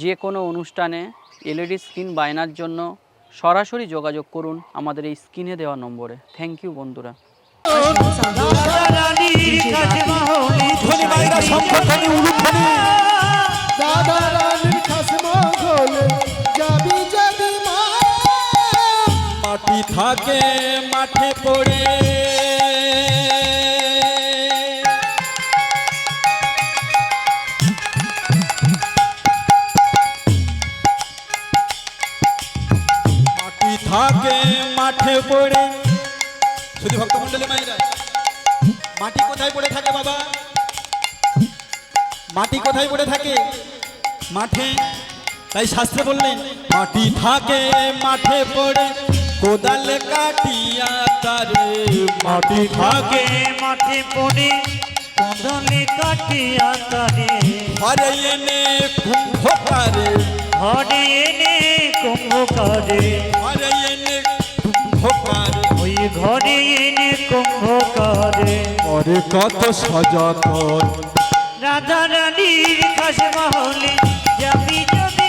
যে কোনো অনুষ্ঠানে এলইডি স্ক্রিন বায়নার জন্য সরাসরি যোগাযোগ করুন আমাদের এই স্ক্রিনে দেওয়া নম্বরে। থ্যাংক ইউ বন্ধুরা। মাটি থাকে মাঠে পড়ে থাকে মাঠে পড়ে। শুধু ভক্তমন্ডলী মায়েরা, মাটি কোথায় পড়ে থাকে বাবা? মাটি কোথায় পড়ে থাকে? মাঠে। তাই শাস্ত্রে বললেন মাটি থাকে মাঠে পড়ে কোদালে কাটিয়া তারে। মাটি থাকে মাঠে পড়ে কোদালে কাটিয়া তারে। ঘরে এনে কুম্ভকারে, ঘরে এনে কুম্ভকারে, ঘরে এনে কুম্ভকারে, ওই ঘরে এনে কুম্ভকারে। ওরে কত সযতন রাধা রানীর খাস মহলে যাবি যদি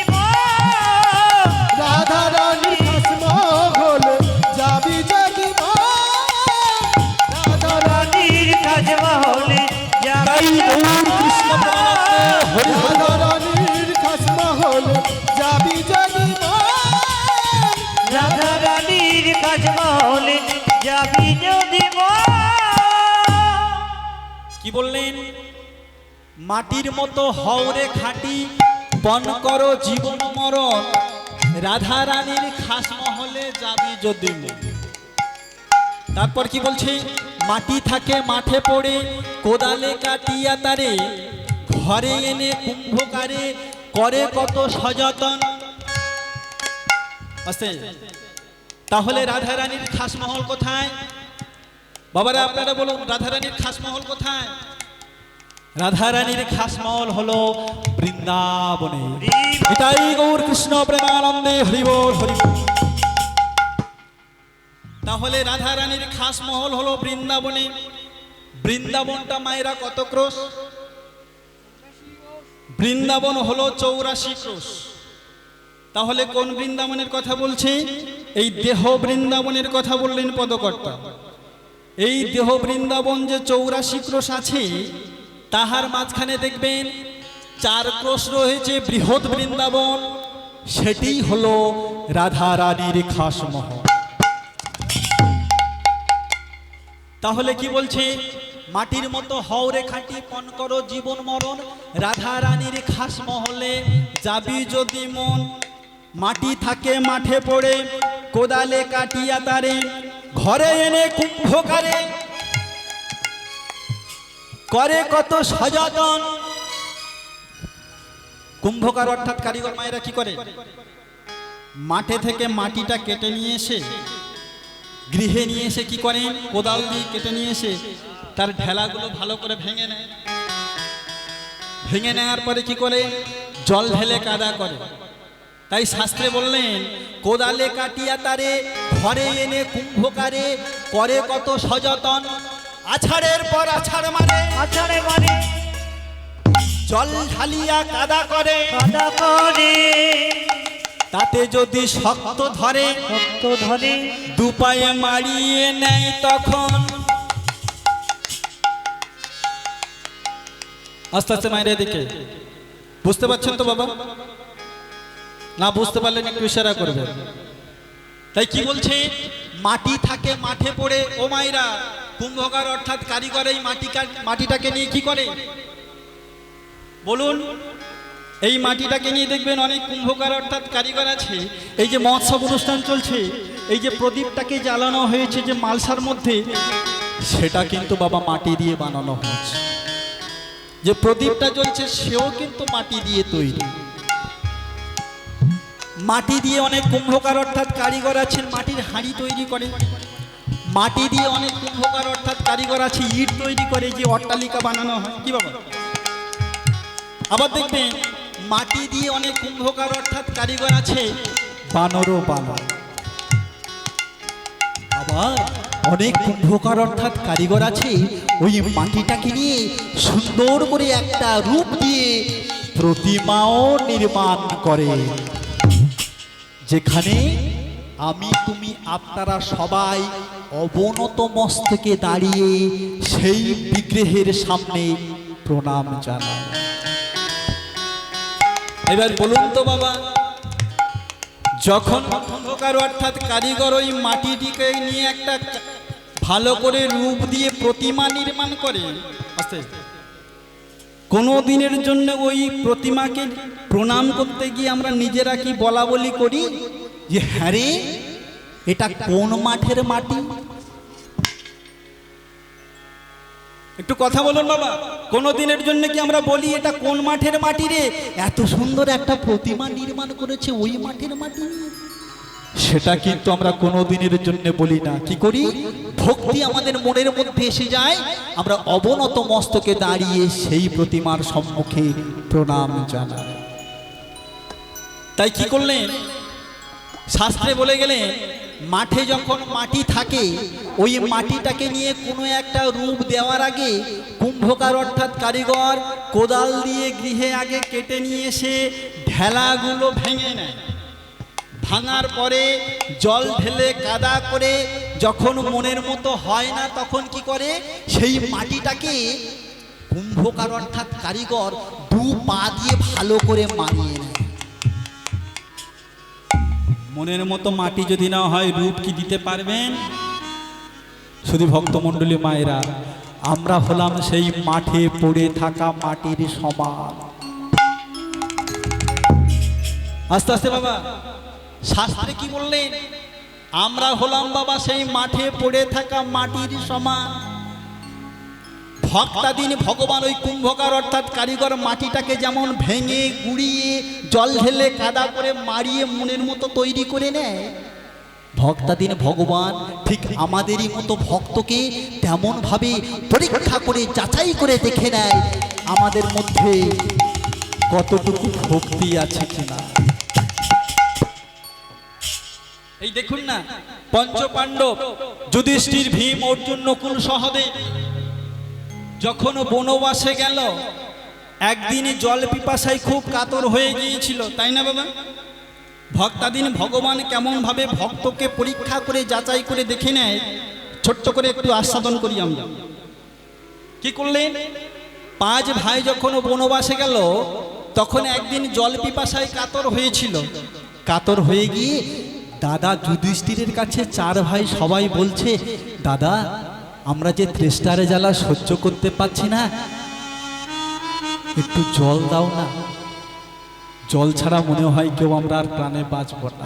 রাধা রানীর খাস মহলে যাবি যদি রাধা রানীর খাস মহলে যাবি কৃষ্ণ হরি রাধা রানীর খাস মহলে যাবি যদি রাধা রানীর খাস মহলে যাবি যদি। কি বললেন? মাটির মতো হওরে খাঁটি পণ করো জীবন মরণ, রাধা রানীর খাস মহলে যাবি যদি। তারপর কি বলছে? মাটি থাকে মাঠে পড়ে কোদালে কাটিয়া তারে, ঘরে এনে কুম্ভকারে করে কত সযতন। আস্তে। তাহলে রাধা রানীর খাস মহল কোথায়? বাবারা আপনারা বলুন, রাধা রানীর খাস মহল কোথায়? রাধা রানীর খাস মহল হলো বৃন্দাবনে। এটাই গৌর কৃষ্ণ প্রেমানন্দে হরি বল হরি বল। তাহলে রাধা রানীর খাস মহল হলো বৃন্দাবনে। বৃন্দাবনটা মায়েরা কত ক্রোশ? বৃন্দাবন হলো 84 ক্রোশ। তাহলে কোন বৃন্দাবনের কথা বলছে? এই দেহ বৃন্দাবনের কথা বললেন পদকর্তা। এই দেহ বৃন্দাবন যে 84 ক্রোশ আছে, তাহার মাঝখানে দেখবেন 4 ক্রোশ রয়েছে বৃহৎ বৃন্দাবন, সেটি হলো রাধা রানীর খাস মহল। তাহলে কি বলছে? মাটির মতো হওরে খাঁটি পণ করো জীবন মরণ, রাধা রানীর খাস মহলে যাবি যদি মন। মাটি থাকে মাঠে পড়ে কোদালে কাটিয়া তারে, ঘরে এনে কুম্ভকারে করে কত সযতন। কুম্ভকার অর্থাৎ কারিগর মায়েরা কি করে? মাঠে থেকে মাটিটা কেটে নিয়ে এসে গৃহে নিয়ে এসে কি করেন? কোদাল দিয়ে কেটে নিয়ে এসে তার ঢেলাগুলো ভালো করে ভেঙে নেয়। ভেঙে নেওয়ার পরে কি করে? জল ঢেলে কাদা করে। তাই শাস্ত্রে বললেন কোদালে কাটিয়া তারে, ঘরে এনে কুম্ভকারে করে কত সযতন। আছাড়ের পর আছাড় মারে, আছাড়ে মানে জল ঢালিয়া কাদা করে, কাদা করে। তাতে যদি শক্ত ধরে, শক্ত ধরে দুপায়ে মারিয়ে নেয় তখন। আস্তে আস্তে মায়ের দিকে। বুঝতে পারছেন তো বাবা? না বুঝতে পারলেন একটু ইশারা করবেন। তাই কি বলছে? মাটি থাকে মাঠে পড়ে। ও মায়েরা, কুম্ভকার অর্থাৎ কারিগর এই মাটিটাকে নিয়ে কি করে বলুন? এই মাটিটাকে নিয়ে দেখবেন অনেক কুম্ভকার অর্থাৎ কারিগর আছে। এই যে মহোৎসব অনুষ্ঠান চলছে, এই যে প্রদীপটাকে জ্বালানো হয়েছে যে মালসার মধ্যে, সেটা কিন্তু বাবা মাটি দিয়ে বানানো হয়েছে। যে প্রদীপটা জ্বলছে সেও কিন্তু মাটি দিয়ে তৈরি। মাটি দিয়ে অনেক কুম্ভকার অর্থাৎ কারিগর আছেন মাটির হাঁড়ি তৈরি করে। মাটি দিয়ে অনেক কুম্ভকার অর্থাৎ কারিগর আছে ইট তৈরি করে, যে অট্টালিকা বানানো হয়। কি বাবা? আবার দেখবেন মাটি দিয়ে অনেক কুম্ভকার অর্থাৎ কারিগর আছে বানরও বানায়। আবার অনেক কুম্ভকার অর্থাৎ কারিগর আছে ওই মাটিটাকে নিয়ে সুন্দর করে একটা রূপ দিয়ে প্রতিমাও নির্মাণ করে, যেখানে আমি তুমি আপনারা সবাই অবনত মস্তকে দাঁড়িয়ে সেই বিগ্রহের সামনে প্রণাম জানাই। এবার বলুন তো বাবা, যখন কুম্ভকার অর্থাৎ কারিগর ওই মাটিটিকে নিয়ে একটা ভালো করে রূপ দিয়ে প্রতিমা নির্মাণ করে, আস্তে আস্তে কোনো দিনের জন্য ওই প্রতিমাকে প্রণাম করতে গিয়ে আমরা নিজেরা কি বলা বলি করি যে হ্যাঁ রে, এটা কোন মাঠের মাটি? একটু কথা বলুন বাবা, কোনো দিনের জন্য কি আমরা বলি এটা কোন মাঠের মাটি রে? এত সুন্দর একটা প্রতিমা নির্মাণ করেছে ওই মাঠের মাটি? সেটা কিন্তু আমরা কোনো দিনের জন্য বলি না। কি করি? ভক্তি আমাদের মনের মধ্যে এসে যায়, আমরা অবনত মস্তকে দাঁড়িয়ে সেই প্রতিমার সম্মুখে প্রণাম জানাই। তাই কি করলেন? শাস্ত্রে বলে গেলেন, মাঠে যখন মাটি থাকে ওই মাটিটাকে নিয়ে কোনো একটা রূপ দেওয়ার আগে কুম্ভকার অর্থাৎ কারিগর কোদাল দিয়ে গৃহে আগে কেটে নিয়ে এসে ঢেলাগুলো ভেঙে নেয়। ভাঙার পরে জল ঢেলে কাদা করে যখন মনের মতো হয় না, তখন কি করে? সেই মাটিটাকে কুম্ভকার অর্থাৎ কারিগর দু পা দিয়ে ভালো করে মারিয়ে নেয়। মনের মতো মাটি যদি না হয়, রূপ কি দিতে পারবেন? শুধু ভক্তমণ্ডলী মায়েরা, আমরা হলাম সেই মাঠে পড়ে থাকা মাটির সমান। আস্তে আস্তে বাবা, শাস্ত্রে কি বললেন? আমরা হলাম বাবা সেই মাঠে পড়ে থাকা মাটির সমান। ভক্তাদিন ভগবান ওই কুম্ভকার অর্থাৎ কারিগর মাটিটাকে যেমন ভেঙে গুড়িয়ে জল ঢেলে কাদা করে মারিয়ে মনের মতো তৈরি করে নেয়, ভক্তাদিন ভগবান ঠিক আমাদেরই মতো ভক্তকে তেমন ভাবে পরীক্ষা করে যাচাই করে দেখে নেয় আমাদের মধ্যে কতটুকু ভক্তি আছে কিনা। এই দেখুন না, পঞ্চপাণ্ডব যুধিষ্ঠির, ভীম, অর্জুন, নকুল, সহদেব যখন বনবাসে গেল, একদিন জল পিপাসায় খুব কাতর হয়ে গিয়েছিল, তাই না বাবা? ভক্তাদিন ভগবান কেমন ভাবে ভক্তকে পরীক্ষা করে যাচাই করে দেখে নেয়, ছোট্ট করে একটু আস্বাদন করি আমরা। কি করলেন? 5 ভাই যখন বনবাসে গেল, তখন একদিন জল পিপাসায় কাতর হয়েছিল। কাতর হয়ে গিয়ে দাদা যুধিষ্ঠিরের কাছে 4 ভাই সবাই বলছে, দাদা আমরা যে তৃষ্ণারে জ্বালা সহ্য করতে পারছি না, একটু জল দাও না, জল ছাড়া মনে হয় কেউ আমরা আর প্রাণে বাঁচব না।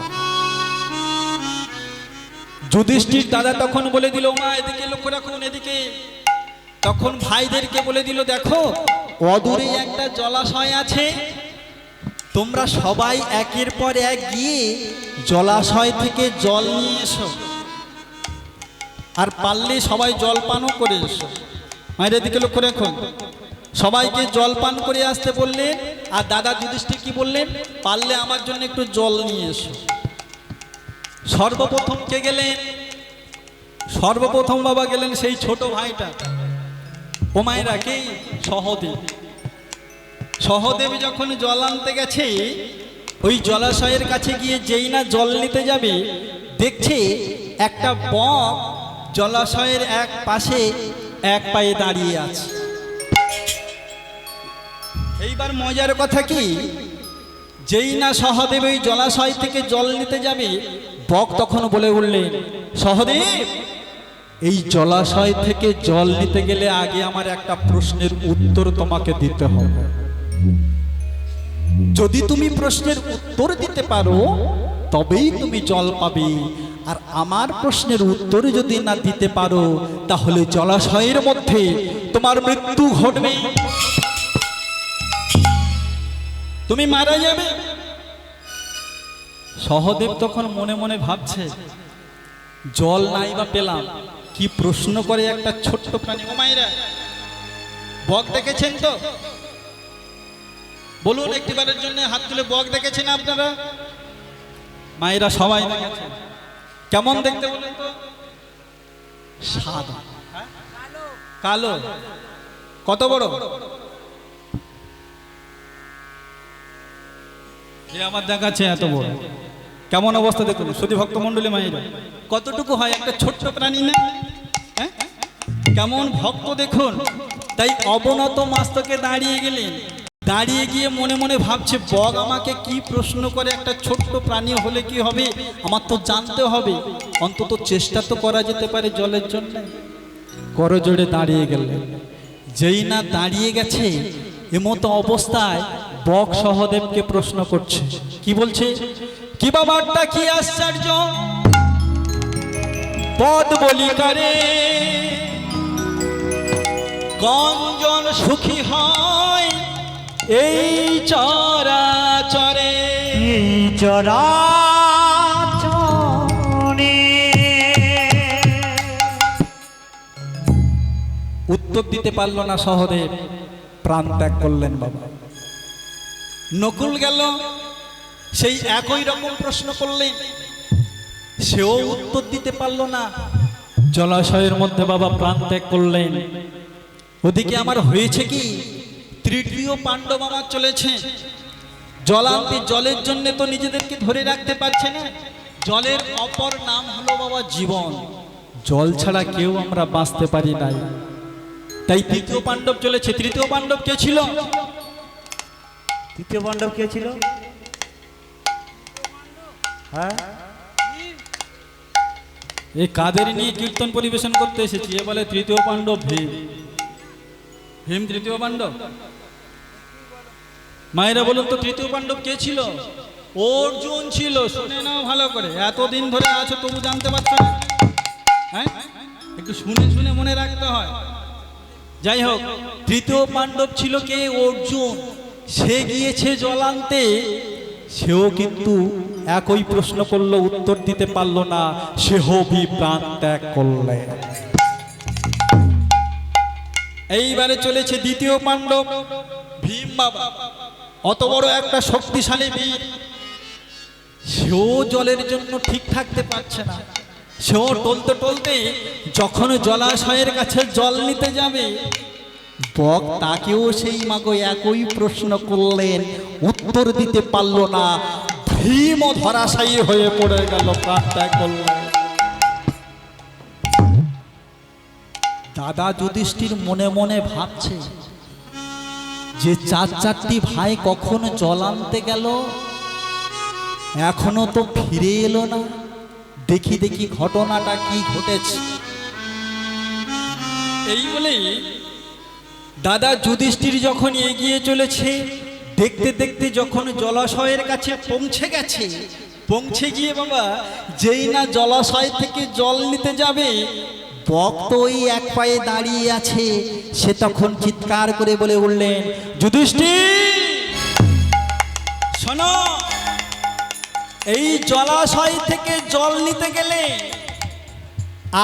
যুধিষ্ঠির দাদা তখন বলে দিল, মা এদিকে লক্ষ্য রাখুন, এদিকে। তখন ভাইদেরকে বলে দিল, দেখো অদূরে একটা জলাশয় আছে, তোমরা সবাই একের পর এক গিয়ে জলাশয় থেকে জল নিয়ে এসো, আর পারলে সবাই জল পানও করে এসো। মায়ের দিকে লক্ষ্য রাখুন, সবাইকে জল পান করে আসতে বললেন। আর দাদা যুধিষ্ঠির কি বললেন? পারলে আমার জন্য একটু জল নিয়ে এসো। সর্বপ্রথম কে গেলেন? সর্বপ্রথম বাবা গেলেন সেই ছোট ভাইটা। ও মায়েরা, কে? সহদেব। সহদেব যখন জল আনতে গেছে, ওই জলাশয়ের কাছে গিয়ে যেই না জল নিতে যাবে, দেখছে একটা বক জলাশয়ের এক পাশে এক পায়ে দাঁড়িয়ে আছে। এইবার মজার কথা কি, যেই না সহদেব ওই জলাশয় থেকে জল নিতে যাবে, বক তখন বলে উঠলেন, সহদেব এই জলাশয় থেকে জল নিতে গেলে আগে আমার একটা প্রশ্নের উত্তর তোমাকে দিতে হবে। যদি তুমি প্রশ্নের উত্তর দিতে পারো তবেই তুমি জল পাবে, আর আমার প্রশ্নের উত্তর যদি না দিতে পারো তাহলে জলাশয়ের মধ্যে তোমার মৃত্যু ঘটবে, তুমি মারা যাবে। সহদেব তখন মনে মনে ভাবছে, জল নাই বা পেলাম, কি প্রশ্ন করে একটা ছোট্ট প্রাণী। ও মায়েরা, বক দেখেছেন তো? বলুন একটিবারের জন্য হাত তুলে, বক দেখেছেন আপনারা? মায়েরা সবাই দেখেছেন। কেমন দেখতে বলেন তো? সাদা, কালো। কত বড়? এ আমার দেখাচ্ছে এত বড়, কেমন অবস্থা দেখুন শুধু ভক্তমণ্ডলী মায়েরা, কতটুকু হয় একটা ছোট্ট প্রাণী না, হ্যাঁ? কেমন ভক্ত দেখুন। তাই অবনত মস্তকে দাঁড়িয়ে গেলেন, দাঁড়িয়ে গিয়ে মনে মনে ভাবছে বগ আমাকে কি প্রশ্ন করে, একটা ছোট্ট প্রাণী হলে কি হবে, আমার তো জানতে হবে, অন্তত চেষ্টা তো করা যেতে পারে জলের জন্য। করজোড়ে দাঁড়িয়ে গেলেন, যেই না দাঁড়িয়ে গেছে এমতো অবস্থায় বক সহদেবকে প্রশ্ন করছে, কি বলছে, কি বাবাটা কি আশ্চর্য পদ বলি করে, কঞ্জন সুখী হয় এই চরাচরে, এই চরাচরে। উত্তর দিতে পারল না সহদেব, প্রাণ ত্যাগ করলেন বাবা। নকুল গেল, সেই একই রকম প্রশ্ন করলেন, সেও উত্তর দিতে পারল না, জলাশয়ের মধ্যে বাবা প্রাণ ত্যাগ করলেন। ওদিকে আমার হয়েছে কি, তৃতীয় পাণ্ডব আমার চলেছে, জলান্তে জলের জন্য তো নিজেদেরকে ধরে রাখতে পারছে না, জলের অপর নাম হলো বাবা জীবন, জল ছাড়া কেউ আমরা বাঁচতে পারি নাই। তাই তৃতীয় পাণ্ডব চলেছে। তৃতীয় পাণ্ডব কে ছিল? তৃতীয় পাণ্ডব কে ছিল? হ্যাঁ, এই কাদের নিয়ে কীর্তন পরিবেশন করতে এসেছি, এ বলে তৃতীয় পাণ্ডব ভীম। ভীম তৃতীয় পাণ্ডব? মায়েরা বলুন তো তৃতীয় পাণ্ডব কে ছিল? অর্জুন ছিল। শুনে নাও ভালো করে, এতদিন ধরে আছো তবু জানতে পারছো না, হ্যাঁ? একটু শুনে শুনে মনে রাখতে হয়। যাই হোক, তৃতীয় পাণ্ডব ছিল কে? অর্জুন। সে গিয়েছে জলান্তে, সেও কিন্তু একই প্রশ্ন করলো, উত্তর দিতে পারলো না, সেও প্রাণ ত্যাগ করলে। এইবারে চলেছে দ্বিতীয় পাণ্ডব ভীম বাবা, অত বড় একটা শক্তিশালী বীর, সেও জলের জন্য ঠিক থাকতে পারছে না, সেও টলতে টলতে যখন জলাশয়ের কাছে জল নিতে যাবে, বক তাকেও সেই মাগো একই প্রশ্ন করলেন, উত্তর দিতে পারল না, ভীম ধরাশায়ী হয়ে পড়ে গেল, প্রাণ ত্যাগ করলেন। দাদা যুধিষ্ঠির মনে মনে ভাবছে যে চারটি ভাই কখন জল আনতে গেল, এখনো তো ফিরে এলো না, দেখি দেখি ঘটনাটা কি ঘটেছে। এই বলেই দাদা যুধিষ্ঠির যখন এগিয়ে চলেছে, দেখতে দেখতে যখন জলাশয়ের কাছে পৌঁছে গেছে, পৌঁছে গিয়ে বাবা যেই না জলাশয় থেকে জল নিতে যাবে, বক তো ওই এক পায়ে দাঁড়িয়ে আছে, সে তখন চিৎকার করে বলে উঠলেন, যুধিষ্ঠির শোনো, এই জলাশয় থেকে জল নিতে গেলে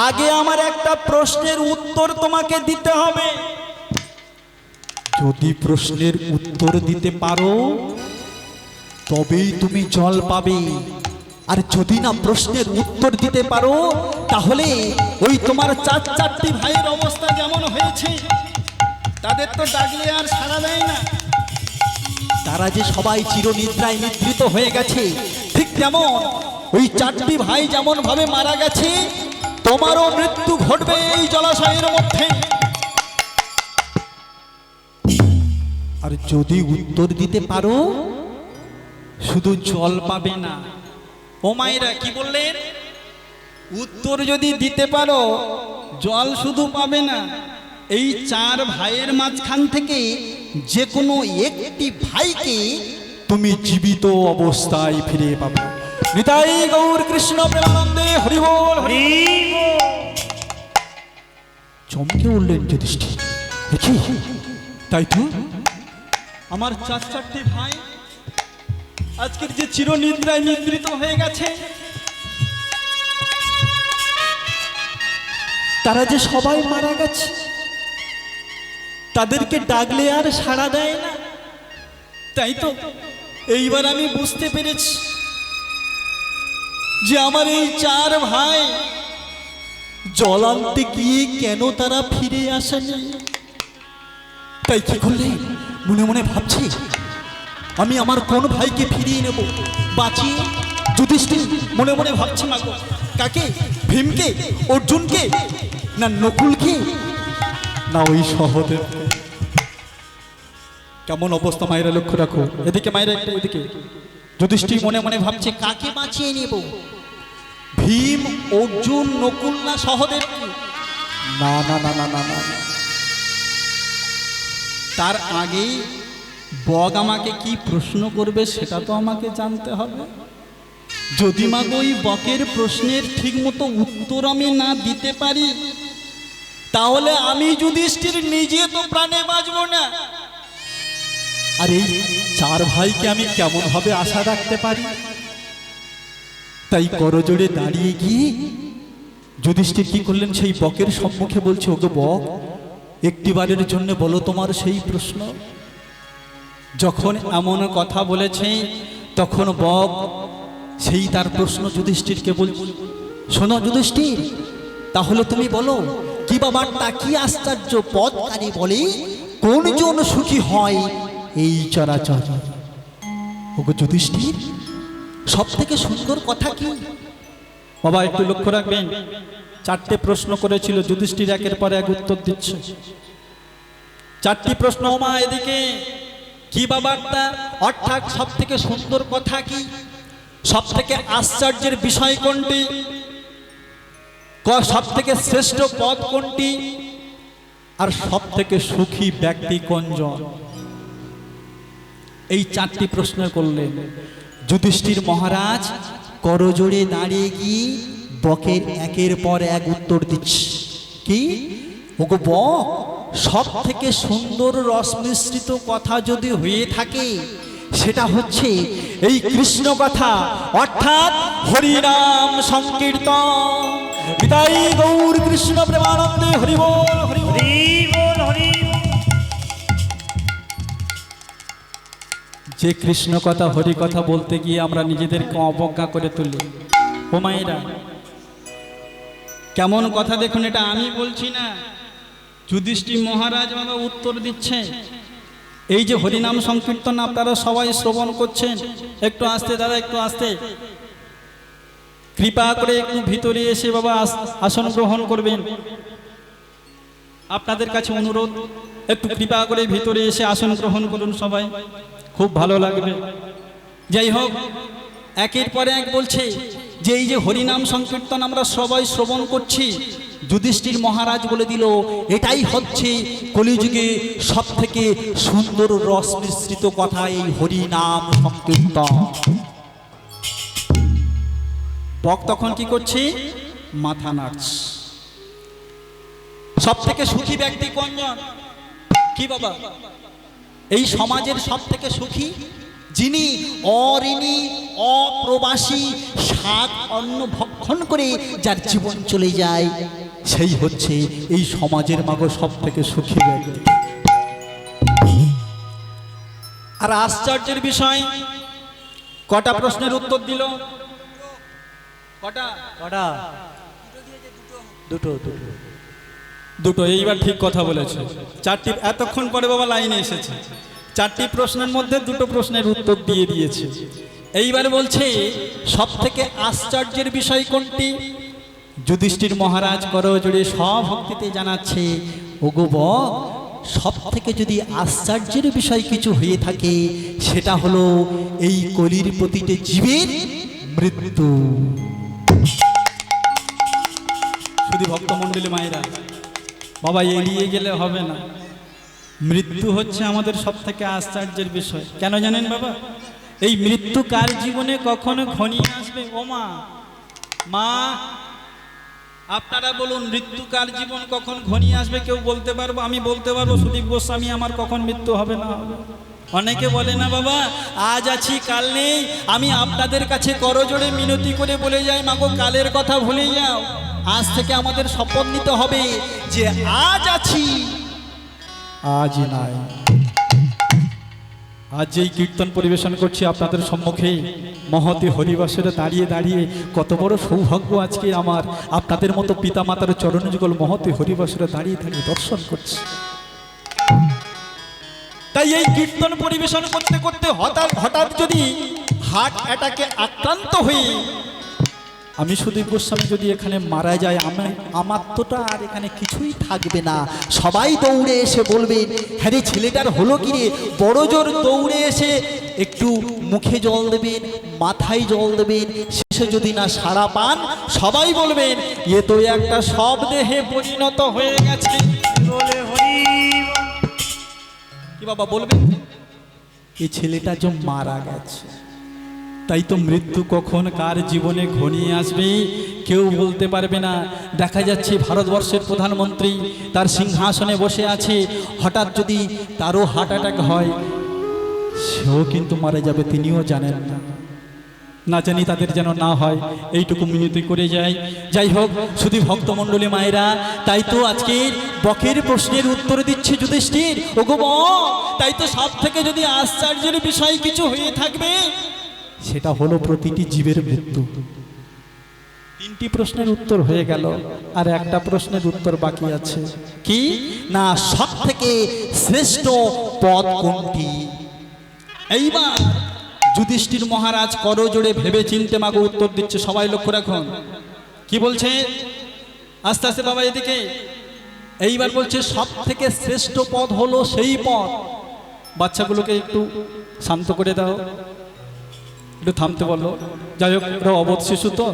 আগে আমার একটা প্রশ্নের উত্তর তোমাকে দিতে হবে। যদি প্রশ্নের উত্তর দিতে পারো তবেই তুমি জল পাবে, আর যদি না প্রশ্নের উত্তর দিতে পারো তাহলে ওই তোমার চারটি ভাইয়ের অবস্থা যেমন হয়েছে, তাদের তো ডাকলে আর সাড়া দেয় না, তারা যে সবাই চিরনিদ্রায় নিদ্রিত হয়ে গেছে, ঠিক তেমন ওই চারটি ভাই যেমন ভাবে মারা গেছে, তোমারও মৃত্যু ঘটবে এই জলাশয়ের মধ্যে। আর যদি উত্তর দিতে পারো শুধু জল পাবে না। ও মায়েরা কি বললেন? উত্তর যদি দিতে পারো জল শুধু পাবে না, এই চার ভাইয়ের মাঝখান থেকে যে কোনো একটি ভাইকে তুমি জীবিত অবস্থায় ফিরে পাবে। নিতাই গৌর কৃষ্ণ প্রেমানন্দে হরি বল হরি বল। চমকে উঠলেন যুধিষ্ঠির, দেখি তাই তো আমার চারটি ভাই আজকের যে চিরনিদ্রায় নিদ্রিত হয়ে গেছে, তারা যে সবাই মারা গেছে, তাদেরকে ডাকলে আর সাড়া দেয় না। তাই তো এইবার আমি বুঝতে পেরেছি যে আমার এই চার ভাই জল আনতে গিয়ে কেন তারা ফিরে আসেনি। তাই কি করলে মনে মনে ভাবছি, আমি আমার কোন ভাইকে ফিরিয়ে নেব বাঁচিয়ে? যুধিষ্ঠির মনে মনে ভাবছে মাগো, কাকে? ভীমকে, অর্জুনকে, না নকুলকে, না ওই সহদেবকে? কেমন অবস্থা মায়েরা লক্ষ্য রাখো, এদিকে মায়েরা একটা এদিকে। যুধিষ্ঠির মনে মনে ভাবছে কাকে বাঁচিয়ে নেব, ভীম, অর্জুন, নকুল না সহদেবকে? না না না না না না, তার আগেই বগ আমাকে কি প্রশ্ন করবে সেটা তো আমাকে জানতে হবে। যদি মাগো ওই বকের প্রশ্নের ঠিক মতো উত্তর আমি না দিতে পারি, তাহলে আমি যুধিষ্ঠির নিজে তো প্রাণে বাঁচব না। আর এই চার ভাইকে আমি কেমন ভাবে আশা রাখতে পারি? তাই করজোড়ে দাঁড়িয়ে গিয়ে যুধিষ্ঠির কি করলেন, সেই বকের সম্মুখে বলছে, ওগো বক, একটিবারের জন্য বলো তোমার সেই প্রশ্ন। যখন এমন কথা বলেছে তখন বক সেই তার প্রশ্ন যুধিষ্ঠিরকে বলছে, শোনো যুধিষ্ঠির, তাহলে তুমি বলো কি বাবারটা কি আশ্চর্য পদকারী বলে কোনজন সুখী হয় এই চরাচর? ওগো যুধিষ্ঠির, সব থেকে সুন্দর কথা কি? বাবা একটু লক্ষ্য রাখবেন, চারটে প্রশ্ন করেছিল, যুধিষ্ঠির একের পর এক উত্তর দিচ্ছে। চারটি প্রশ্ন, ওমা এদিকে, কি বাবারটা, অর্থাৎ সব থেকে সুন্দর কথা কি, সব থেকে আশ্চর্যের বিষয় কোনটি, সব থেকে শ্রেষ্ঠ পদ কোনটি, আর সব থেকে সুখী ব্যক্তি কোনজন? এই চারটি প্রশ্ন করলেন। যুধিষ্ঠির মহারাজ করজোড়ে দাঁড়িয়ে গিয়ে বকের একের পর এক উত্তর দিচ্ছে। কি? ওগো বক, সব থেকে সুন্দর রসমিশ্রিত কথা যদি হয়ে থাকে সেটা হচ্ছে এই কৃষ্ণ কথা, অর্থাৎ হরিনাম সংকীর্তন। বিদায়ী গৌর কৃষ্ণ প্রেমানন্দে হরি বল হরি বল হরি বল হরি বল। যে কৃষ্ণ কথা হরি কথা বলতে গিয়ে আমরা নিজেদেরকে অবজ্ঞা করে তুলি। ও মায়েরা, কেমন কথা দেখুন, এটা আমি বলছি না, যুধিষ্ঠির মহারাজ বাবা উত্তর দিচ্ছে। এই যে হরিনাম সংকীর্তন আপনারা সবাই শ্রবণ করছেন, একটু আস্তে দাদা, একটু আস্তে, কৃপা করে একটু ভিতরে এসে বাবা আসন গ্রহণ করবেন। আপনাদের কাছে অনুরোধ, একটু কৃপা করে ভিতরে এসে আসন গ্রহণ করুন সবাই, খুব ভালো লাগবে। যাই হোক, একের পর এক বলছে যে এই যে হরিনাম সংকীর্তন আমরা সবাই শ্রবণ করছি, যুধিষ্ঠির মহারাজ বলে দিল এটাই হচ্ছে কলিযুগে সব থেকে সুন্দর রস মিশ্রিত কথা, এই হরিনাম সংকীর্তন। বক তখন কি করছে? মাথা নাড়ছে। সব থেকে সুখী ব্যক্তি কোনজন? কি বাবা? এই সমাজের সব থেকে সুখী যিনি অঋণী, অপ্রবাসী, শাক অন্ন ভক্ষণ করে যার জীবন চলে যায়, সেই হচ্ছে এই সমাজের মাগো সব থেকে সুখী ব্যক্তি। আর আশ্চর্যের বিষয়, কটা প্রশ্নের উত্তর দিল? কটা? কটা? দুটো দুটো দুটো। এইবার ঠিক কথা বলেছে। চারটি, এতক্ষণ পরে বাবা লাইনে এসেছে, চারটি প্রশ্নের মধ্যে দুটো প্রশ্নের উত্তর দিয়ে দিয়েছে। এইবার বলছে সব থেকে আশ্চর্যের বিষয় কোনটি? যুধিষ্ঠির মহারাজ করজোড়ে স্বভক্তিতে জানাচ্ছে, ওগো বক, সব থেকে যদি আশ্চর্যের বিষয় কিছু হয়ে থাকে সেটা হলো এই কলির প্রতিটি জীবের মৃত্যু। শুধু ভক্তমণ্ডলী মায়েরা, বাবা এড়িয়ে গেলে হবে না, মৃত্যু হচ্ছে আমাদের সব থেকে আশ্চর্যের বিষয়। কেন জানেন বাবা? এই মৃত্যু কার জীবনে কখনো ঘনিয়ে আসবে? ও মা, মা আপনারা বলুন, মৃত্যু কার জীবন কখন ঘনিয়ে আসবে? কেউ বলতে পারবো? আমি বলতে পারবো, সুদীপ গোস্বামী, আমার কখন মৃত্যু হবে না হবে? অনেকে বলে না বাবা আজ আছি কাল নেই। আমি আপনাদের কাছে করজোড়ে মিনতি করে বলে যাই, মাগো কালের কথা ভুলে যাও। আজ থেকে আমাদের শপথ নিতে হবে যে আজ আছি, আজ নাই। আজ যেই কীর্তন পরিবেশন করছি আপনাদের সম্মুখে, মহতি হরিবাসরে দাঁড়িয়ে দাঁড়িয়ে কত বড় সৌভাগ্য আজকে আমার, আপনাদের মতো পিতা মাতার চরণ যুগল মহতি হরিবাসরে দাঁড়িয়ে দাঁড়িয়ে দর্শন করছি। তাই এই কীর্তন পরিবেশন করতে করতে হঠাৎ হঠাৎ যদি হার্ট অ্যাটাকে আক্রান্ত হয়ে আমি সুদীপ গোস্বামী যদি এখানে মারা যায়, আমার তোটা আর এখানে কিছুই থাকবে না। সবাই দৌড়ে এসে বলবেন, হ্যাঁ রে ছেলেটার হলো কি রে? বড় জোর দৌড়ে এসে একটু মুখে জল দেবেন, মাথায় জল দেবেন। শেষে যদি না সাড়া পান, সবাই বলবেন এ তো একটা সব দেহে পরিণত হয়ে গেছে। বলে হরি বল। কি বাবা বলবেন? এই ছেলেটা যে মারা গেছে। তাই তো মৃত্যু কখন কার জীবনে ঘনিয়ে আসবে কেউ বলতে পারবে না। দেখা যাচ্ছে ভারতবর্ষের প্রধানমন্ত্রী তার সিংহাসনে বসে আছে, হঠাৎ যদি তারও হার্ট অ্যাটাক হয়, সেও কিন্তু মারা যাবে, তিনিও জানেন না। না জানি তাদের যেন না হয়, এইটুকু মিনতি করে যায়। যাই হোক শুধু ভক্তমণ্ডলী মায়েরা, তাই তো আজকে বকের প্রশ্নের উত্তর দিচ্ছে যুধিষ্ঠির। ওগো বক, তাই তো সব থেকে যদি আশ্চর্যের বিষয় কিছু হয়ে থাকবে, সেটা হলো প্রতিটি জীবের মৃত্যু। তিনটি প্রশ্নের উত্তর হয়ে গেল, আর একটা প্রশ্নের উত্তর বাকি আছে। কি না, সব থেকে শ্রেষ্ঠ পদ কোনটি? এইবার যুধিষ্ঠির মহারাজ করজোড়ে ভেবে চিনতে মাগো উত্তর দিচ্ছে। সবাই লক্ষ্য রাখুন কি বলছে। আস্তে আস্তে বাবা এদিকে। এইবার বলছে সব থেকে শ্রেষ্ঠ পদ হলো সেই পদ। বাচ্চাগুলোকে একটু শান্ত করে দাও, একটু থামতে বলো। যাই হোক ওরা অবোধ শিশু তো।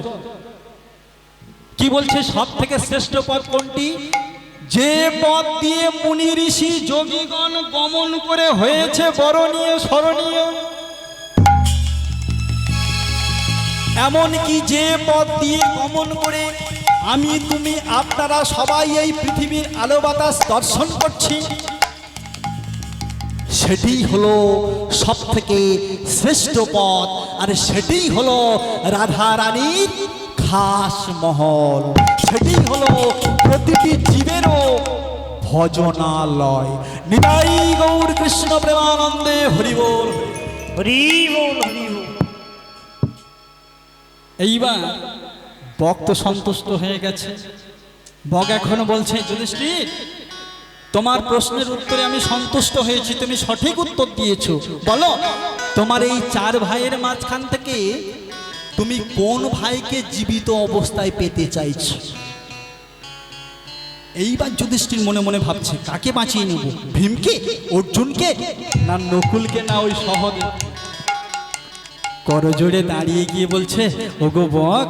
কি বলছে সব থেকে শ্রেষ্ঠ পদ কোনটি? যে পদ দিয়ে মুনি ঋষি যোগীগণ গমন করে হয়েছে বরণীয় স্মরণীয়। এমনকি যে পথ দিয়ে গমন করে আমি তুমি আপনারা সবাই এই পৃথিবীর আলো বাতাস দর্শন করছি, সেটি হলো সব থেকে শ্রেষ্ঠ পথ। আর সেটি হলো রাধা রানীর খাস মহল, সেটি হলো প্রতিটি জীবেরও ভজনালয়। নিতাই গৌর কৃষ্ণ প্রেমানন্দে হরি বল। হরি বল হরি বল। এইবার বক তো সন্তুষ্ট হয়ে গেছে। বক এখন বলছে যুধিষ্ঠির, তোমার প্রশ্নের উত্তরে আমি সন্তুষ্ট হয়েছি, তুমি সঠিক উত্তর দিয়েছো। বলো তোমার এই চার ভাইয়ের মাঝখান থেকে তুমি কোন ভাইকে জীবিত অবস্থায় পেতে চাইছো? এইবার যুধিষ্ঠির মনে মনে ভাবছে কাকে বাঁচিয়ে নেব, ভীমকে, অর্জুনকে, না নকুলকে, না ওই সহদেব। করজোড়ে দাঁড়িয়ে গিয়ে বলছে ওগো বক,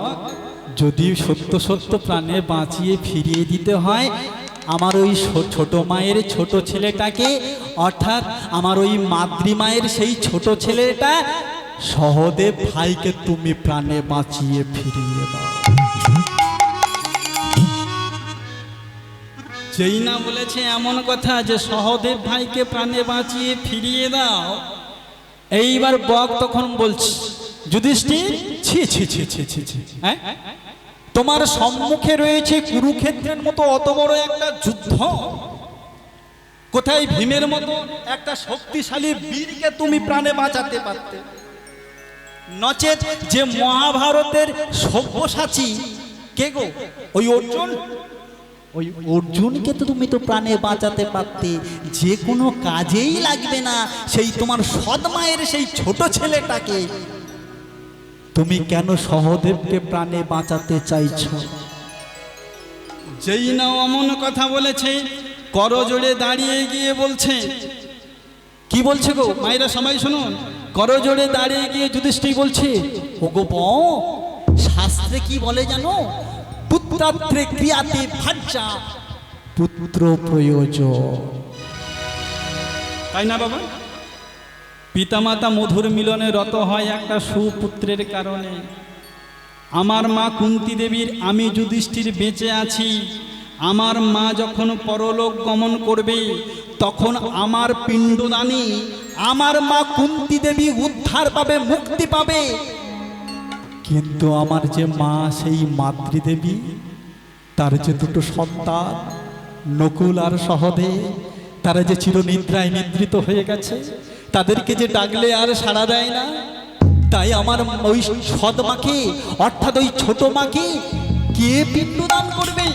যদি সত্য সত্য প্রাণে বাঁচিয়ে ফিরিয়ে দিতে হয়, আমার ওই ছোট মায়ের ছোট ছেলেটাকে, অর্থাৎ আমার ওই মাতৃমায়ের সেই ছোট ছেলেটা সহদেব ভাইকে তুমি প্রাণে বাঁচিয়ে ফিরিয়ে দাও। যেই না বলেছে এমন কথা যে সহদেব ভাইকে প্রাণে বাঁচিয়ে ফিরিয়ে দাও, এইবার বক তখন বলছে যুধিষ্ঠির, ছি ছি ছি ছি ছি ছি, হ্যাঁ তোমার সম্মুখে রয়েছে কুরুক্ষেত্রের মতো অত বড় একটা যুদ্ধ, কোথায় ভীমের মতো একটা শক্তিশালী বীরকে তুমি প্রাণে বাঁচাতে পারতে? নচেত যে মহাভারতের সব্যসাচী কে গো, ওই অর্জুন, ওই অর্জুনকে তো তুমি তো প্রাণে বাঁচাতে পারতে। যে কোনো কাজেই লাগবে না সেই তোমার সৎ মায়ের সেই ছোট ছেলেটাকে, তুমি কেন সহদেবকে প্রাণে বাঁচাতে চাইছো? যেই না অমন কথা বলেছে, করজোড়ে দাঁড়িয়ে গিয়ে বলছে, কি বলছে গো মায়েরা সবাই শুনুন। করজোড়ে দাঁড়িয়ে গিয়ে যুধিষ্ঠির বলছে ওগো বক, শাস্ত্রে কি বলে জানো? পুত্রাত্রে ক্রিয়াতে ভাজ্যা পুত্র প্রয়োজন। তাই না বাবা? পিতামাতা মধুর মিলনে রত হয় একটা সুপুত্রের কারণে। আমার মা কুন্তী দেবীর আমি যুধিষ্ঠির বেঁচে আছি, আমার মা যখন পরলোক গমন করবে তখন আমার পিণ্ডদানে আমার মা কুন্তী দেবী উদ্ধার পাবে, মুক্তি পাবে। কিন্তু আমার যে মা সেই মাতৃদেবী, তার যে দুটো সন্তান নকুল আর সহদেব, তারা যে চিরনিদ্রায় নিদ্রিত হয়ে গেছে, তাদেরকে যে ডাকলে আর সাড়া দেয় না। তাই আমার ওই সৎ মাকে, অর্থাৎ ওই ছোট মাকে কে পিণ্ডদান করবে?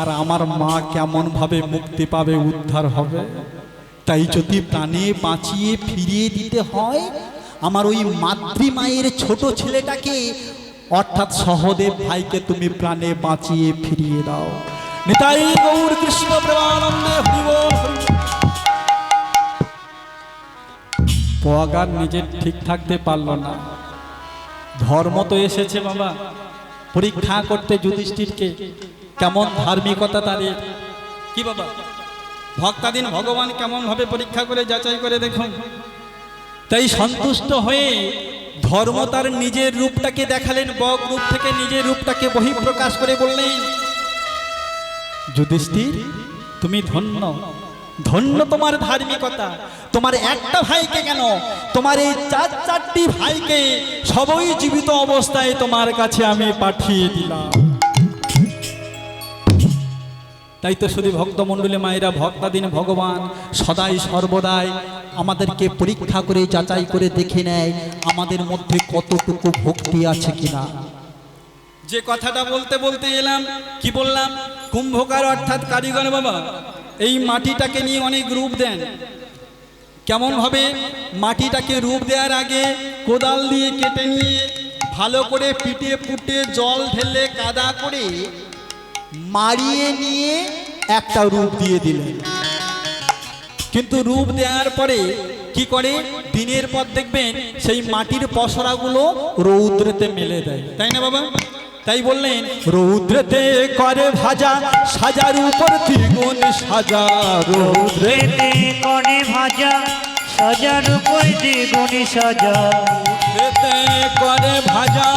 আর আমার মা কেমন ভাবে মুক্তি পাবে, উদ্ধার হবে? তাই যদি প্রাণে বাঁচিয়ে ফিরিয়ে দিতে হয় আমার ওই মাতৃমায়ের ছোট ছেলেটাকে অর্থাৎ সহদেব ভাইকে তুমি প্রাণে বাঁচিয়ে ফিরিয়ে দাও। নিতাই গৌর কৃষ্ণ প্রেমানন্দে হরি বল হরি বল। পগার নিজের ঠিক থাকতে পারলো না। ধর্ম তো এসেছে বাবা, পরীক্ষা করতে যুধিষ্ঠিরকে কেমন ধার্মিকতা তাদের। কি বাবা, ভক্তাধীন ভগবান কেমন ভাবে পরীক্ষা করে যাচাই করে দেখুন। তাই সন্তুষ্ট হয়ে ধর্ম তার নিজের রূপটাকে দেখালেন, বক রূপ থেকে নিজের রূপটাকে বহিঃপ্রকাশ করে বললেন, যুধিষ্ঠির তুমি ধন্য, ধন্য তোমার ধার্মিকতা। তোমার একটা ভাইকে কেন, তোমার এই চারটি ভাইকে সবই জীবিত অবস্থায় তোমার কাছে আমি পাঠিয়ে দিলাম। তাই তো শুধু ভক্তমণ্ডলী মায়েরা, ভক্তাধীন ভগবান সদাই সর্বদাই আমাদেরকে পরীক্ষা করে যাচাই করে দেখে নেয় আমাদের মধ্যে কতটুকু ভক্তি আছে কিনা। যে কথাটা বলতে বলতে এলাম, কি বললাম, কুম্ভকার অর্থাৎ কারিগর বাবা এই মাটিটাকে নিয়ে অনেক রূপ দেন। কেমন ভাবে, মাটিটাকে রূপ দেওয়ার আগে কোদাল দিয়ে কেটে নিয়ে ভালো করে পিটে পুটে জল ঢেলে কাদা করে মারিয়ে নিয়ে একটা রূপ দিয়ে দিলেন। কিন্তু রূপ দেওয়ার পরে কি করে, দিনের পর দেখবেন সেই মাটির পসরাগুলো রৌদ্রেতে মেলে দেয়, তাই না বাবা? তাই বললেন, রৌদ্রেতে করে ভাজা সাজার উপর দ্বিগুণ সাজা, রৌদ্রেতে করে ভাজা সাজার উপর দ্বিগুণ সাজা, রৌদ্রেতে করে ভাজা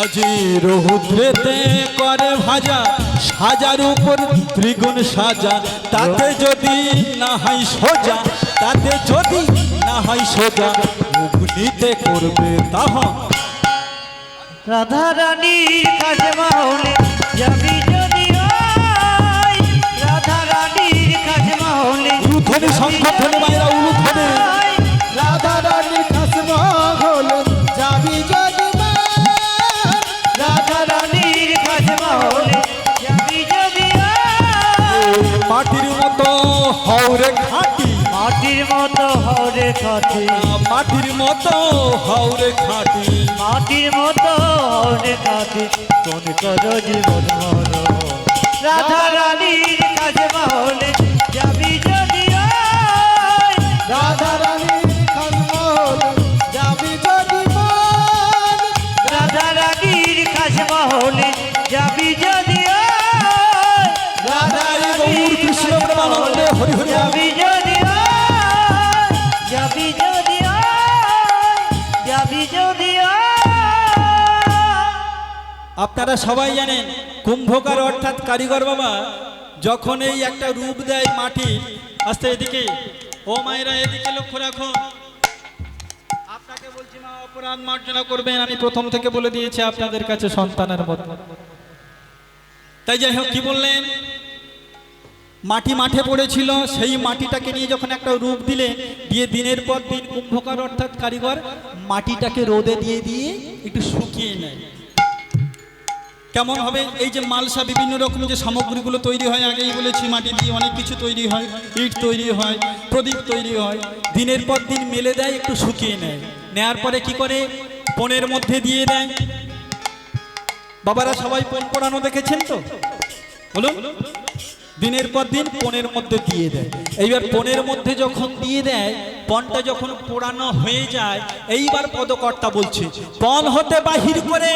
আজি রৌদ্রেতে করে ভাজা সাজার উপর ত্রিগুণ সাজা, তাতে যদি না হয় সোজা, তাতে যদি না হয় সোজা, অগ্নিতে করবে তাহা। রাধা রানীর কাছে মাহলে যাবি যদি আয়, রাধা রানীর কাছে মাহলে উলুধ্বনি সংখ্যাধ্বনি মায়েরা উলুধ্বনি। রাধা রানীর কাসমা হলে যাবি যদি রাধা রানীর কাছে মাহলে যাবি যদি আয়, মাটির মতো হওরে খাঁটি, মাটির মতো হরে খাটি, মাটির মতো হওরে খাঁটি, মাটির মতো হরে খাটি, কোন করো জীবন মর। রাধা রানীর কাছে মাহলে যাবি যদি আয়, রাধা রানীর কাসমা হলে যাবি যদি রাধা রানীর কাছে মাহলে যাবি যদি আয়, রাধা গৌর কৃষ্ণ প্রেমানন্দে হরি হরি। যাবি যদি আয়, যাবি যদি আয়, যাবি যদি আয়। আপনারা সবাই জানেন কুম্ভকার অর্থাৎ কারিগর বাবা যখন এই একটা রূপ দেয় মাটি, আস্তে এদিকে, ও মায়েরা এদিকে লক্ষ্য রাখো। আপনাকে বলছি মা, অপরাধ মার্জনা করবেন, আমি প্রথম থেকে বলে দিয়েছি আপনাদের কাছে সন্তানের মতো। তাই যাই হোক, কি বললেন, মাটি মাঠে পড়েছিল, সেই মাটিটাকে নিয়ে যখন একটা রূপ দিলেন, দিয়ে দিনের পর দিন কুম্ভকার অর্থাৎ কারিগর মাটিটাকে রোদে দিয়ে দিয়ে একটু শুকিয়ে নেয়। কেমন হবে, এই যে মালসা বিভিন্ন রকম যে সামগ্রীগুলো তৈরি হয়, আগেই বলেছি মাটি দিয়ে অনেক কিছু তৈরি হয়, ইট তৈরি হয়, প্রদীপ তৈরি হয়, দিনের পর দিন মেলে দেয়, একটু শুকিয়ে নেয়। নেয়ার পরে কি করে, পনের মধ্যে দিয়ে দেয়। বাবারা সবাই পণ পোড়ানো দেখেছেন তো, বলুন, দিনের পর দিন পনের মধ্যে দিয়ে দেয়। এইবার পনের মধ্যে যখন দিয়ে দেয়, পণটা যখন পোড়ানো হয়ে যায়, এইবার পদকর্তা বলছে, পণ হতে বাহির করে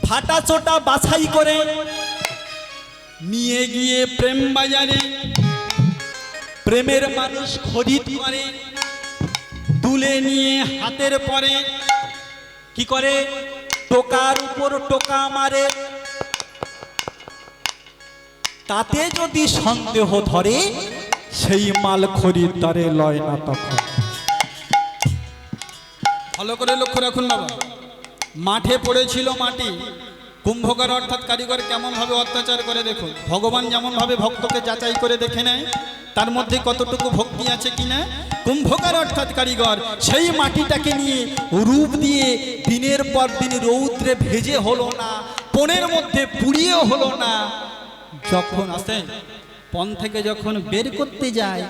ফাটা চোটা বাছাই করে নিয়ে গিয়ে প্রেম বাজারে প্রেমের মানুষ খরিদ করে, তুলে নিয়ে হাতের পরে কি করে, টোকার উপর টোকা মারে। তাতে যদি সন্দেহ ধরে, সেই মাল খরিদ্দারে লয় না তখন। ভালো করে লক্ষ্য রাখুন বাবা, মাঠে পড়েছিল মাটি, কুম্ভকার অর্থাৎ কারিগর কেমন ভাবে অত্যাচার করে দেখুন। ভগবান যেমন ভাবে ভক্তকে যাচাই করে দেখে নেয় তার মধ্যে কতটুকু ভক্তি আছে কিনা, কুম্ভকার অর্থাৎ কারিগর সেই মাটিটাকে নিয়ে রূপ দিয়ে দিনের পর দিন রৌদ্রে ভেজে হলো না, পনের মধ্যে পুড়িয়েও হলো না, যখন আসে পণ থেকে যখন বের করতে যায়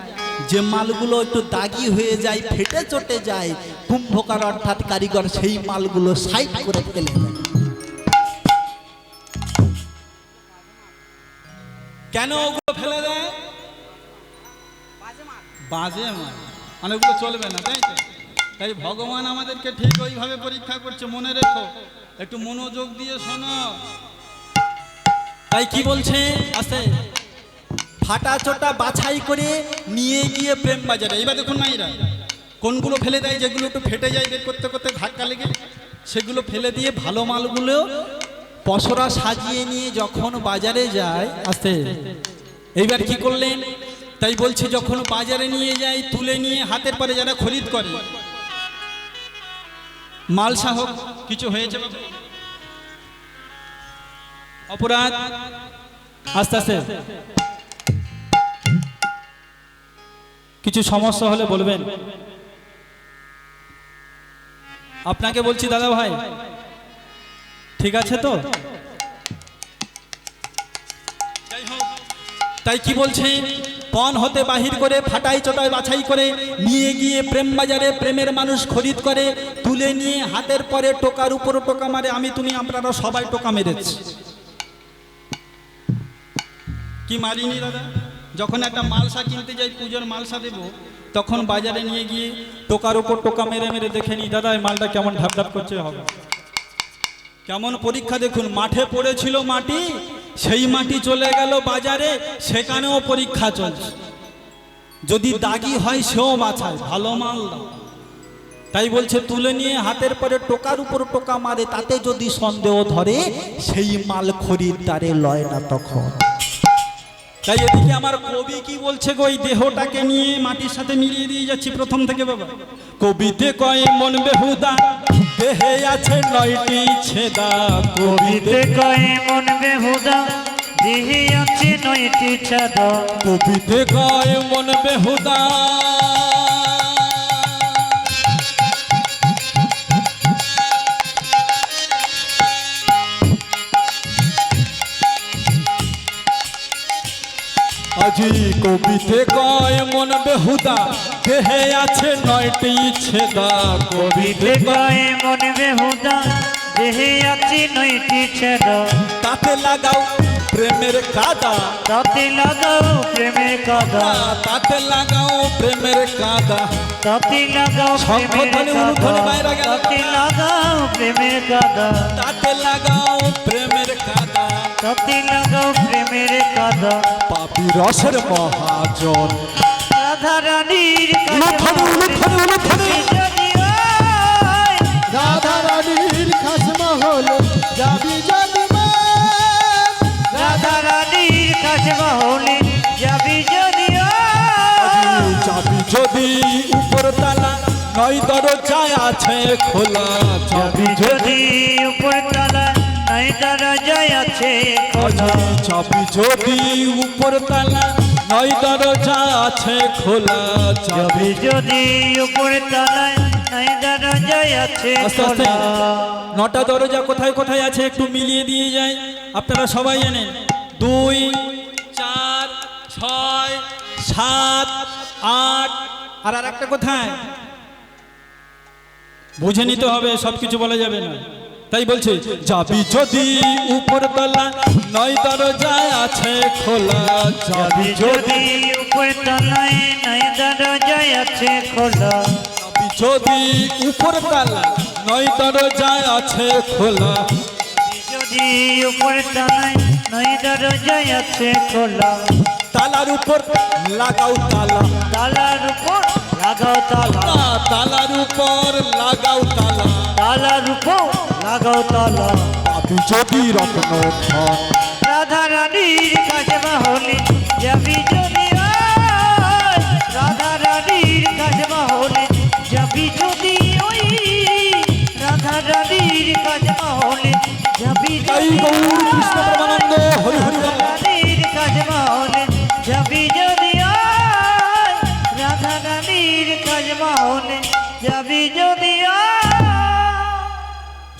যে মালগুলো একটু দাগি হয়ে যায়, ফেটে চটে যায়, কুম্ভকার অর্থাৎ কারিগর সেই মালগুলো সাইড করে ফেলে দেয়। কেন ওগুলো ফেলে দেয়? বাজে মাল, মানে ওগুলো চলবে না, তাই তো? তাই ভগবান আমাদেরকে ঠিক ওইভাবে পরীক্ষা করছে, মনে রেখো, একটু মনোযোগ দিয়ে শোনো। তাই কি বলছে? আসে ফাটা চোটা বাছাই করে নিয়ে গিয়ে প্রেম বাজারে। এইবার দেখুন মাইরা কোনগুলো ফেলে দেয়, যেগুলো একটু ফেটে যায় বের করতে করতে ধাক্কা লেগে, সেগুলো ফেলে দিয়ে ভালো মালগুলো পসরা সাজিয়ে নিয়ে যখন বাজারে যায় আসে। এইবার কি করলেন? তাই বলছে যখন বাজারে নিয়ে যায় তুলে নিয়ে হাতের পরে যারা খরিদ করে, মালসা হোক, কিছু হয়েছে অপরাধ, আস্তে আস্তে কিছু সমস্যা হলে বলবেন। আপনাকে বলছি দাদা ভাই, ঠিক আছে তো? তাই কি বলছে? পণ হতে বাহির করে ফাটাই চটাই বাছাই করে নিয়ে গিয়ে প্রেম বাজারে প্রেমের মানুষ খরিদ করে, তুলে নিয়ে হাতের পরে টোকার উপর টোকা মারে। আমি তুমি আপনারা সবাই টোকা মেরেছি, কি মারিনি দাদা? যখন একটা মালসা কিনতে যাই, পুজোর মালসা দেব, তখন বাজারে নিয়ে গিয়ে টোকার উপর টোকা মেরে মেরে দেখে নি দাদা এই মালটা কেমন ঢাপ ঢাপ করছে, হবে কেমন পরীক্ষা। দেখুন মাঠে পড়েছিল মাটি, সেই মাটি চলে গেল বাজারে, সেখানেও পরীক্ষা চলছে। যদি দাগি হয় সেও বাছায়, ভালো মাল দাও। তাই বলছে তুলে নিয়ে হাতের পরে টোকার উপর টোকা মারে, তাতে যদি সন্দেহ ধরে সেই মাল খরিদ্দারে লয় না তখন। তাই এদিকে আমার কবি কি বলছে গো, এই দেহটাকে নিয়ে মাটির সাথে মিলিয়ে দিয়ে যাচ্ছি প্রথম থেকে বাবা। কবিতে কয় মন বেহুদা, দেহে আছে 9টি ছেদা। কবিতে কয় মন বেহুদা, দেহে আছে 9টি ছেদা। কবিতে কয় মন বেহুদা, আজি কবিতে কয় মন বেহুদা, দেহে আছে 9টি ছেদা। কবিতে কয় মন বেহুদা, দেহে আছে 9টি ছেদা। তাতে লাগাও প্রেমের কাদা, তাতে লাগাও প্রেমের কাদা। তাতে লাগাও প্রেমের কাদা। তাতে লাগাও প্রেমের কাদা। তাতে লাগাও প্রেমের কাদা। তাতে লাগাও প্রেমের কাদা। তাতে লাগাও প্রেমের কাদা। পাপি রসের মহাজন রাধা রানীর রাধা রানীর খাস মহল যাবি যদি রাধা রানীর কাছে মহলে যাবি যদি যাবি যদি উপর তালা 9 দরজায় আছে খোলা। যাবি যদি উপর তালা 9 দরজায় আছে খোলা। যাবি যদি উপর তালা 9 দরজা আছে খোলা। যাবি যদি উপর তালায় 9 দরজায় আছে আস্তে আস্তে খোলা। 9টা দরজা কোথায় কোথায় আছে একটু মিলিয়ে দিয়ে যায়, আপনারা সবাই জানেন। 2, 4, 6, 7, 8, আর একটা কোথায় বুঝে নিতে হবে, সবকিছু বলা যাবে না। তাই বলছে যাবি যদি উপর তলা 9 দরজায় আছে খোলা। যাবি যদি উপর তলায় 9 দরজায় আছে খোলা। যাবি যদি উপর তলা 9 দরজায় আছে খোলা। যদি উপর তলায় 9 দরজায় আছে খোলা। তালার উপর লাগাও তালা। তালার উপর লাগাও তালা। তালার উপর লাগাও তালা। তালার উপর লাগাও তালা। যাবি যদি রত্ন ধন রাধা রানীর কাছে মহলে যাবি যদি রাধা রানীর কাছে মহলে যাবি যদি ওই রাধা রানীর কাছে মহলে যাবি জয় গৌর কৃষ্ণ প্রেমানন্দ হরি হরি বল। রানীর কাছে মহলে যাবি যদি রাধা রানীর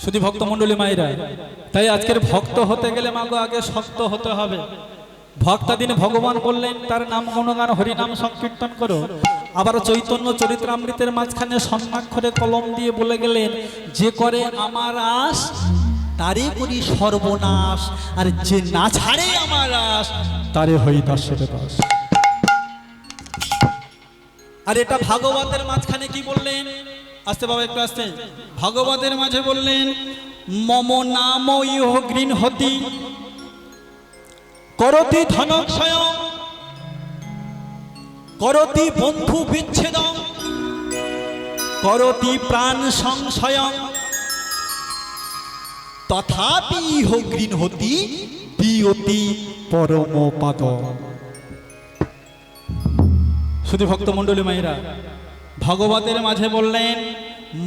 শুধু ভক্তমণ্ডলী মায়েরা, তাই আজকের ভক্ত হতে গেলে মাগো আগে শক্ত হতে হবে। ভক্তাদিন ভগবান বললেন তার নাম গুণগান হরিনাম সংকীর্তন করো। আবার চৈতন্য চরিত্রামৃতের মাঝখানে স্বর্ণাক্ষরে কলম দিয়ে বলে গেলেন, যে করে আমার আশ তারে করি সর্বনাশ, আর যে না ছাড়ে আমার আশ তারে হই দাসের দাস। আর এটা ভাগবতের মাঝখানে কি বললেন? আসতে বাবা একটু আসতে। ভাগবতের মাঝে বললেন, মম নাম ইহ গৃহতি করতি ধনক্ষয় করতি বন্ধু বিচ্ছেদ করতি প্রাণ সংশয় তথাপি ইহ গৃহতি দিয়তি পরম পাদ। শুধু ভক্তমণ্ডলী মায়েরা, ভগবতের মাঝে বললেন,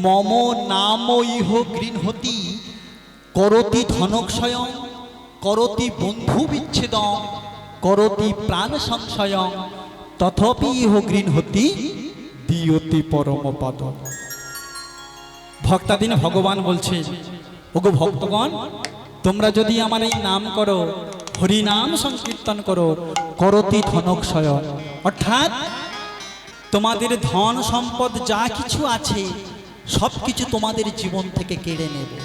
মম নাম ইহ গৃহতি করতি ধনক্ষয় করতি বন্ধু বিচ্ছেদ করতি প্রাণ সংশয় তথাপি ইহ গৃহতি দিয়তি পরম পাদ। ভক্তাদিন ভগবান বলছে, ওগো ভক্তগণ, তোমরা যদি আমার এই নাম করো, হরিনাম সংকীর্তন করো, করতি ধনক্ষয়, অর্থাৎ তোমাদের ধন সম্পদ যা কিছু আছে সব কিছু তোমাদের জীবন থেকে কেড়ে নেবে,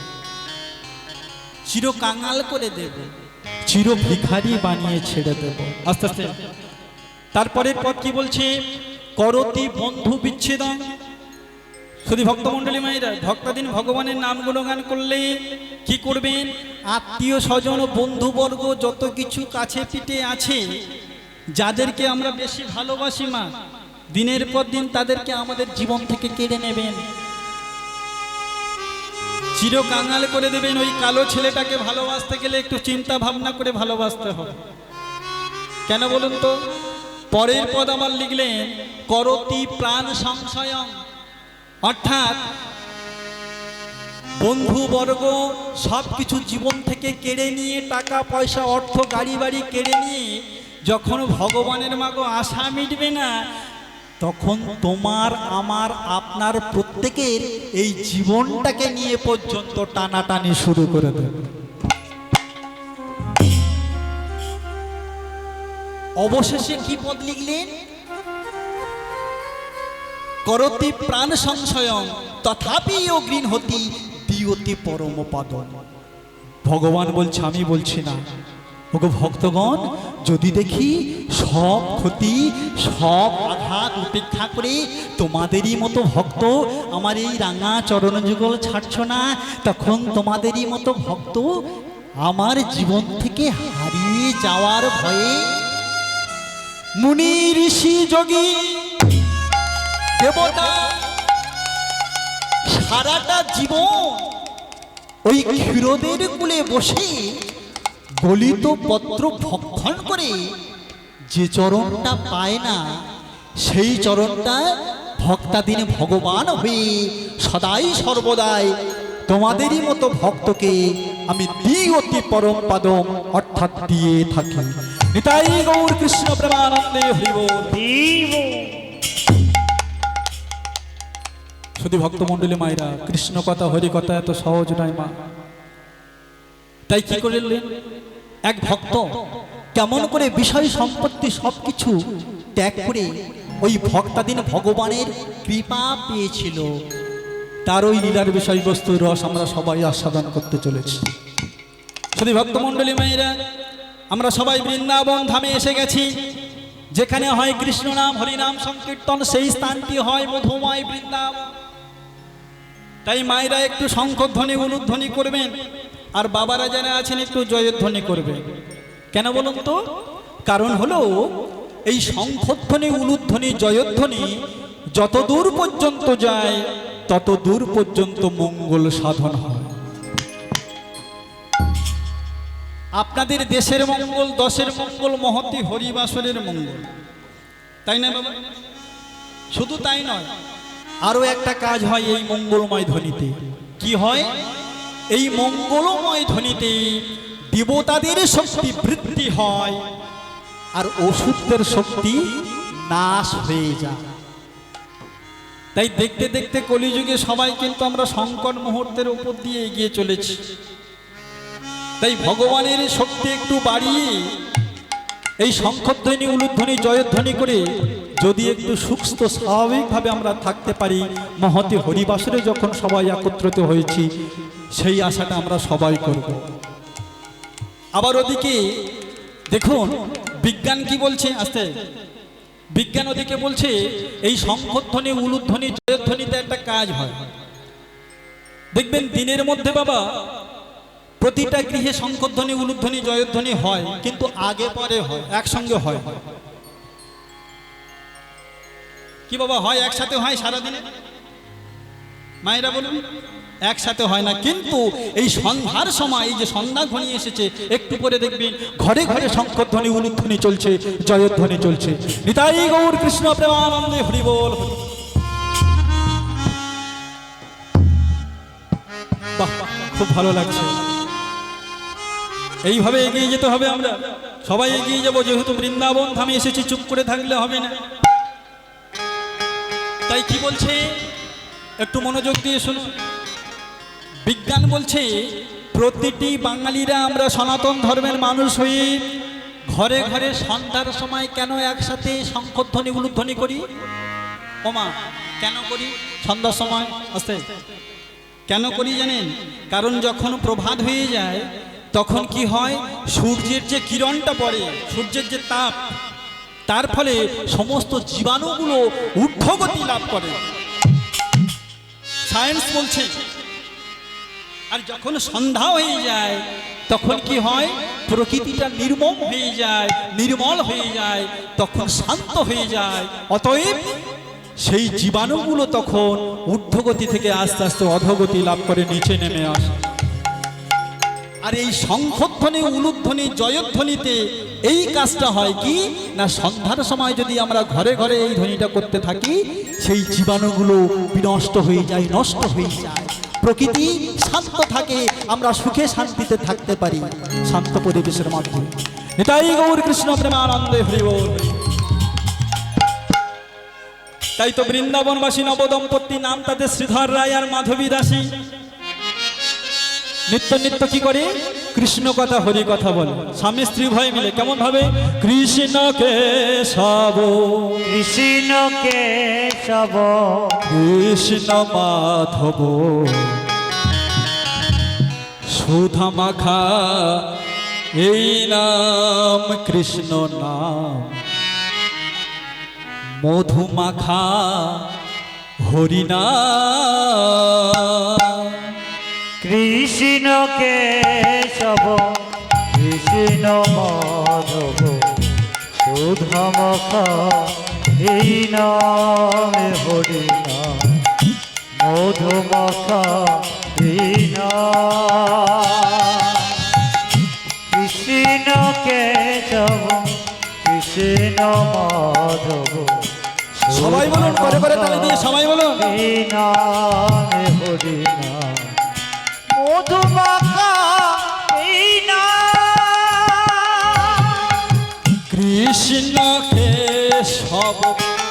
চির কাঙাল করে দেবে, চির ভিখারি বানিয়ে ছেড়ে দেব। আস্তে আস্তে তারপরের পদ কি বলছে? করতি বন্ধু বিচ্ছেদ। শুধু ভক্তমণ্ডলী মায়েরা, ভক্তাদিন ভগবানের নাম গুণগান করলে কি করবেন? আত্মীয় স্বজন বন্ধুবর্গ যত কিছু কাছে পিঠে আছে, যাদেরকে আমরা বেশি ভালোবাসি মা, দিনের পর দিন তাদেরকে আমাদের জীবন থেকে কেড়ে নেবেন, চির কাঙাল করে দেবেন। ওই কালো ছেলেটাকে ভালোবাসতে গেলে একটু চিন্তা ভাবনা করে ভালোবাসতে হবে। কেন বলুন তো? পরের পদ আমার লিখলেন, করতি প্রাণ সংশয়, অর্থাৎ বন্ধুবর্গ সব কিছু জীবন থেকে কেড়ে নিয়ে, টাকা পয়সা অর্থ গাড়ি বাড়ি কেড়ে নিয়ে যখন ভগবানের মাগো আশা মিটবে না, তখন তোমার আমার আপনার প্রত্যেকের এই জীবনটাকে নিয়ে পর্যন্ত টানাটানি শুরু করে দেবে। অবশেষে কি পদ লিখলেন? করতি প্রাণ সংশয় তথাপি ও গৃহতি দিয়তি পরম পাদ। ভগবান বলছে, আমি বলছি না, ওগো ভক্তগণ, যদি দেখি সব ক্ষতি সব আঘাত উপেক্ষা করে তোমাদেরই মতো ভক্ত আমার এই রাঙা চরণ যুগল ছাড়ছ না, তখন তোমাদেরই মতো ভক্ত আমার জীবন থেকে হারিয়ে যাওয়ার ভয়ে মুনি ঋষি যোগী দেবতা সারাটা জীবন ওই ক্ষীরদের কূলে বসে গলিত পত্র ভক্ষণ করে যে চরণটা পায় না, সেই চরণটা ভক্তাদিন ভগবান হয়ে সদাই সর্বদাই তোমাদেরই মতো ভক্তকে আমি দিয়তি পরম পাদম অর্থাৎ দিয়ে থাকি। নিতাই গৌর কৃষ্ণ প্রেমানন্দে হরি বল। শুধু ভক্তমণ্ডলী মায়েরা, কৃষ্ণ কথা হরি কথা এত সহজ নয় মা। তাই কি করলেন? এক ভক্ত কেমন করে বিষয় সম্পত্তি সবকিছু ত্যাগ করে ওই ভক্তাদিন ভগবানের কৃপা পেয়েছিল, তার ওই লীলার বিষয়বস্তুর রস আমরা সবাই আস্বাদন করতে চলেছি। শুধু ভক্তমণ্ডলী মায়েরা, আমরা সবাই বৃন্দাবন ধামে এসে গেছি, যেখানে হয় কৃষ্ণ নাম হরিনাম সংকীর্তন, সেই স্থানটি হয় মধুময় বৃন্দাবন। তাই মায়েরা একটু শঙ্খধ্বনি উলুধ্বনি করবেন, আর বাবারা যারা আছেন একটু জয়ধ্বনি করবেন। কেন বলুন তো? কারণ হলো এই শঙ্খধ্বনি উলুধ্বনি জয়ধ্বনি যত দূর পর্যন্ত যায় তত দূর পর্যন্ত মঙ্গল সাধন হয়। আপনাদের দেশের মঙ্গল, দশের মঙ্গল, মহতি হরিবাসরের মঙ্গল, তাই না বাবা? শুধু তাই নয়, আরো একটা কাজ হয় এই মঙ্গলময় ধ্বনিতে। কি হয়? এই মঙ্গলময় ধ্বনিতে দেবতাদের শক্তি বৃদ্ধি হয় আর অসুরদের শক্তি নাশ হয়ে যায়। তাই দেখতে দেখতে কলিযুগে সবাই কিন্তু আমরা সংকট মুহূর্তের উপর দিয়ে এগিয়ে চলেছি। তাই ভগবানের শক্তি একটু বাড়িয়ে এই শঙ্খধ্বনি উলুধ্বনি জয়ধ্বনি করে যদি একটু সুস্থ স্বাভাবিকভাবে আমরা থাকতে পারি, মহতি হরিবাসরে যখন সবাই একত্রিত হয়েছি সেই আশাটা আমরা সবাই করব। আবার ওদিকে দেখুন বিজ্ঞান কি বলছে, আস্তে বিজ্ঞান ওদিকে বলছে এই শঙ্খধ্বনি উলুধ্বনি জয়ধ্বনিতে একটা কাজ হয়। দেখবেন দিনের মধ্যে বাবা প্রতিটা গৃহে শঙ্খধ্বনি উলুধ্বনি জয়ধ্বনি হয়, কিন্তু আগে পরে হয়, একসঙ্গে হয় কি বাবা? হয় একসাথে হয় সারাদিনে? মায়েরা বলুন একসাথে হয় না। কিন্তু এই সন্ধ্যার সময় এই যে সন্ধ্যা ঘনিয়ে এসেছে একটু পরে দেখবেন ঘরে ঘরে শঙ্খধ্বনি উলুধ্বনি চলছে, জয়ধ্বনি চলছে। নিতাই গৌর কৃষ্ণ প্রেমানন্দে হরি বল। বাহ, খুব ভালো লাগছে। এইভাবে এগিয়ে যেতে হবে, আমরা সবাই এগিয়ে যাব। যেহেতু বৃন্দাবন ধামে এসেছি, চুপ করে থাকলে হবে না। তাই কি বলছে একটু মনোযোগ দিয়ে শুনুন। বিজ্ঞান বলছে প্রতিটি বাঙালিরা আমরা সনাতন ধর্মের মানুষ হয়ে ঘরে ঘরে সন্ধ্যার সময় কেন একসাথে শঙ্খধ্বনি উলুধ্বনি করি? ওমা কেন করি সন্ধ্যার সময়? আস্তে কেন করি জানেন? কারণ যখন প্রভাত হয়ে যায় তখন কি হয়, সূর্যের যে কিরণটা পড়ে, সূর্যের যে তাপ, তার ফলে সমস্ত জীবাণুগুলো ঊর্ধ্বগতি লাভ করে, সায়েন্স বলছে। আর যখন সন্ধ্যা হয়ে যায় তখন কি হয়, প্রকৃতিটা নির্মম হয়ে যায়, নির্মল হয়ে যায়, তখন শান্ত হয়ে যায়। অতএব সেই জীবাণুগুলো তখন ঊর্ধ্বগতি থেকে আস্তে আস্তে অধোগতি লাভ করে নিচে নেমে আসে। আর এই শঙ্খধ্বনি উলুধ্বনি জয়ধ্বনিতে এই কাজটা হয় কি না, সন্ধ্যার সময় যদি আমরা ঘরে ঘরে এই ধ্বনিটা করতে থাকি সেই জীবাণুগুলো বিনষ্ট হয়ে যায়, নষ্ট হয়ে যায়, প্রকৃতি শান্ত থাকে, আমরা সুখে শান্তিতে থাকতে পারি শান্ত পরিবেশের মাধ্যমে। এটাই গৌর কৃষ্ণ প্রেমানন্দে হরি বল। তাই তো বৃন্দাবনবাসী নবদম্পতি, নাম তাদের শ্রীধর রায় আর মাধবী দাসী, নিত্য নিত্য কি করে, কৃষ্ণ কথা হরি কথা বলে, স্বামী স্ত্রী ভয় মিলে। কেমন ভাবে? কৃষ্ণ কেশব কৃষ্ণ কেশব কৃষ্ণ মাধব সুধা মাখা এই নাম কৃষ্ণ নাম, মধু মাখা হরি নাম। কৃষ্ণ কেশব কৃষ্ণ মাধব সুধামখা এই নামে হরি নাম, মধুমখা এই নাম। কৃষ্ণ কেশব কৃষ্ণ মাধব সবাই বলুন, করে করে তালে দিয়ে সবাই বলুন। এই নামে হরি নাম, মধুমাখা এই নাম। কৃষ্ণ কেশব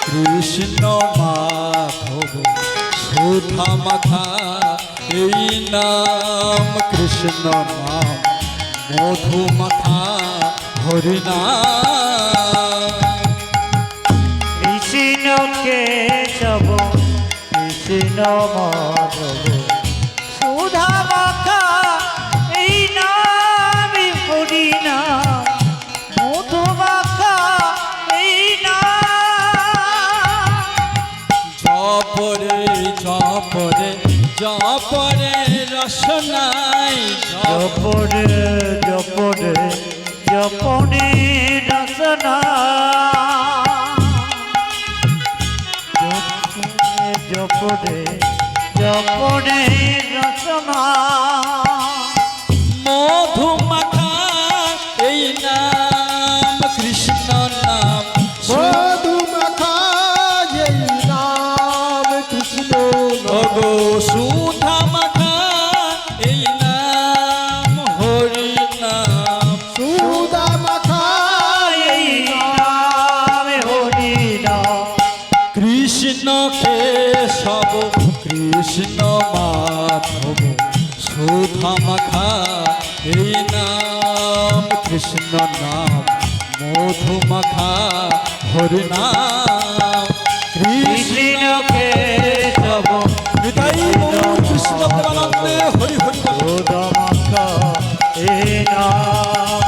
কৃষ্ণ মাধব সুধা মাখা এই নাম কৃষ্ণ নাম, মধু মাখা হরি নাম। কৃষ্ণ কেশব কৃষ্ণ মাধব সুধা মাখা এই নামে হরি নাম, মধু মাখা এই নাম। জপরে জপরে জপরে রসনাই, জপরে জপরে জপনে রসনা, জপরে জপনে রসনা। মধু মাখা এই নাম কৃষ্ণ নাম, মধু মাখা এই নাম কৃষ্ণ ওগো সুধা মাখা এই নাম হরি নাম। সুধা মাখা এই নামে হরি নাম। কৃষ্ণ কেশব এই নাম কৃষ্ণ নাম মধু মাখা হরি নাম কৃষ্ণকে তব নিতাই গৌর কৃষ্ণ প্রেমানন্দে হরি হরি বল। সুদামাখা এ নাম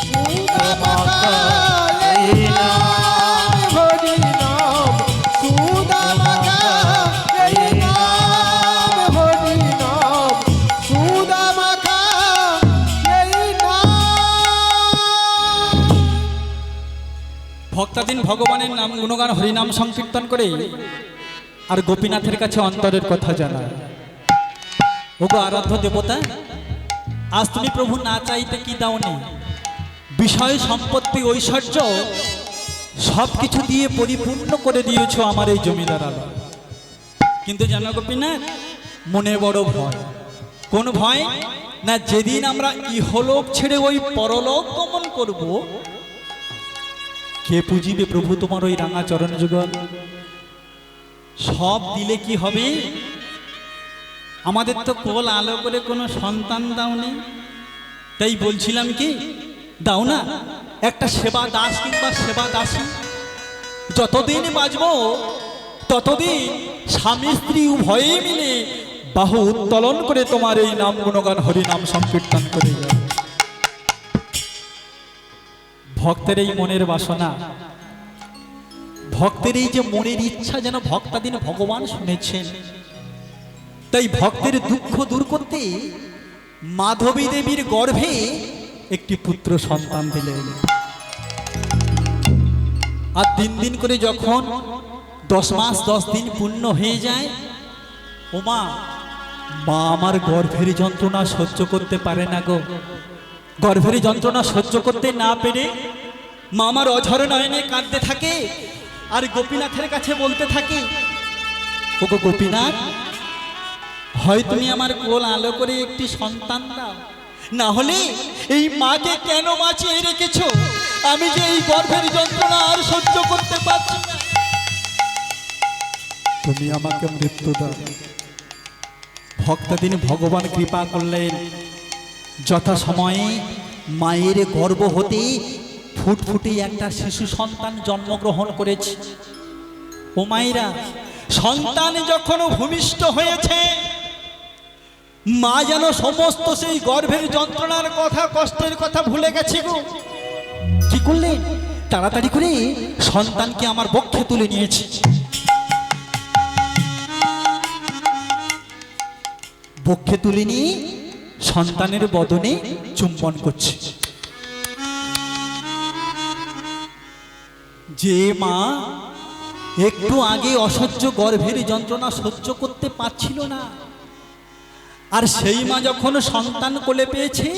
সুদামাখা এই নাম হরি নাম সুদামাখা এই নাম হরি নাম সুদামাখা এই নাম। ভক্তাদিন ভগবানের নাম গুণগান হরিনাম সংকীর্তন করে আর গোপীনাথের কাছে অন্তরের কথা জানায়। ওগো আরাধ্য দেবতা, আজ তুমি প্রভু না চাইতে কি দাওনি, বিষয় সম্পত্তি ঐশ্বর্য সব কিছু দিয়ে পরিপূর্ণ করে দিয়েছ আমার এই জমিদার আলো। কিন্তু জানো গোপীনাথ, মনে বড় ভয়। কোন ভয়? না যেদিন আমরা ইহলোক ছেড়ে ওই পরলোক গমন করব, কে পুজিবে প্রভু তোমার ওই রাঙা চরণ যুগল? সব দিলে কি হবে? আমাদের তো কোল আলো করে কোনো সন্তান দাওনি, তাই বলছিলাম কি দাও না একটা সেবা দাস কিংবা সেবা দাসী। যতদিন বাঁচব ততদিন স্বামী স্ত্রী উভয়ে মিলে বাহু উত্তোলন করে তোমার এই নাম গুণগান হরিনাম সংকীর্তন করে যাও। ভক্তের এই মনের বাসনা, ভক্তের এই যে মনের ইচ্ছা যেন ভক্তাদিন ভগবান শুনেছেন। তাই ভক্তের দুঃখ দূর করতে মাধবী দেবীর গর্ভে একটি পুত্র সন্তান দিলেন। আর দিন দিন করে যখন 10 মাস 10 দিন পূর্ণ হয়ে যায়, ওমা মা আমার গর্ভের যন্ত্রণা সহ্য করতে পারে না গো। গর্ভের যন্ত্রণা সহ্য করতে না পেরে মা আমার অঝর নয়নে কাঁদতে থাকে আর গোপীনাথের কাছে বলতে থাকে, ওগো গোপীনাথ, হয় তুমি আমার কোল আলো করে একটি সন্তান দাও, না হলে এই মাকে কেন বাঁচিয়ে রেখেছো? আমি যে এই গর্ভের যন্ত্রণা আর সহ্য করতে পারছি না, তুমি আমাকে মৃত্যু দাও। ভক্তদিন ভগবান কৃপা করলেন, যথা সময়ে মায়ের গর্ভ হতে ফুটফুটে একটা শিশু সন্তান জন্মগ্রহণ করেছে। ও মায়েরা, সন্তান যখন ভূমিষ্ঠ হয়েছে, মা যেন সমস্ত সেই গর্ভের যন্ত্রণার কথা, কষ্টের কথা ভুলে গেছে গো। কি করলেন? তাড়াতাড়ি করে সন্তানকে আমার বক্ষে তুলে নিয়েছে। বক্ষে তুলে নিয়ে সন্তানের বদনে চুম্বন করছে। যে মা একটু আগে অসহ্য গর্ভের যন্ত্রণা সহ্য করতে পারছিল না, আর সেই মা যখন সন্তান কোলে পেয়েছে,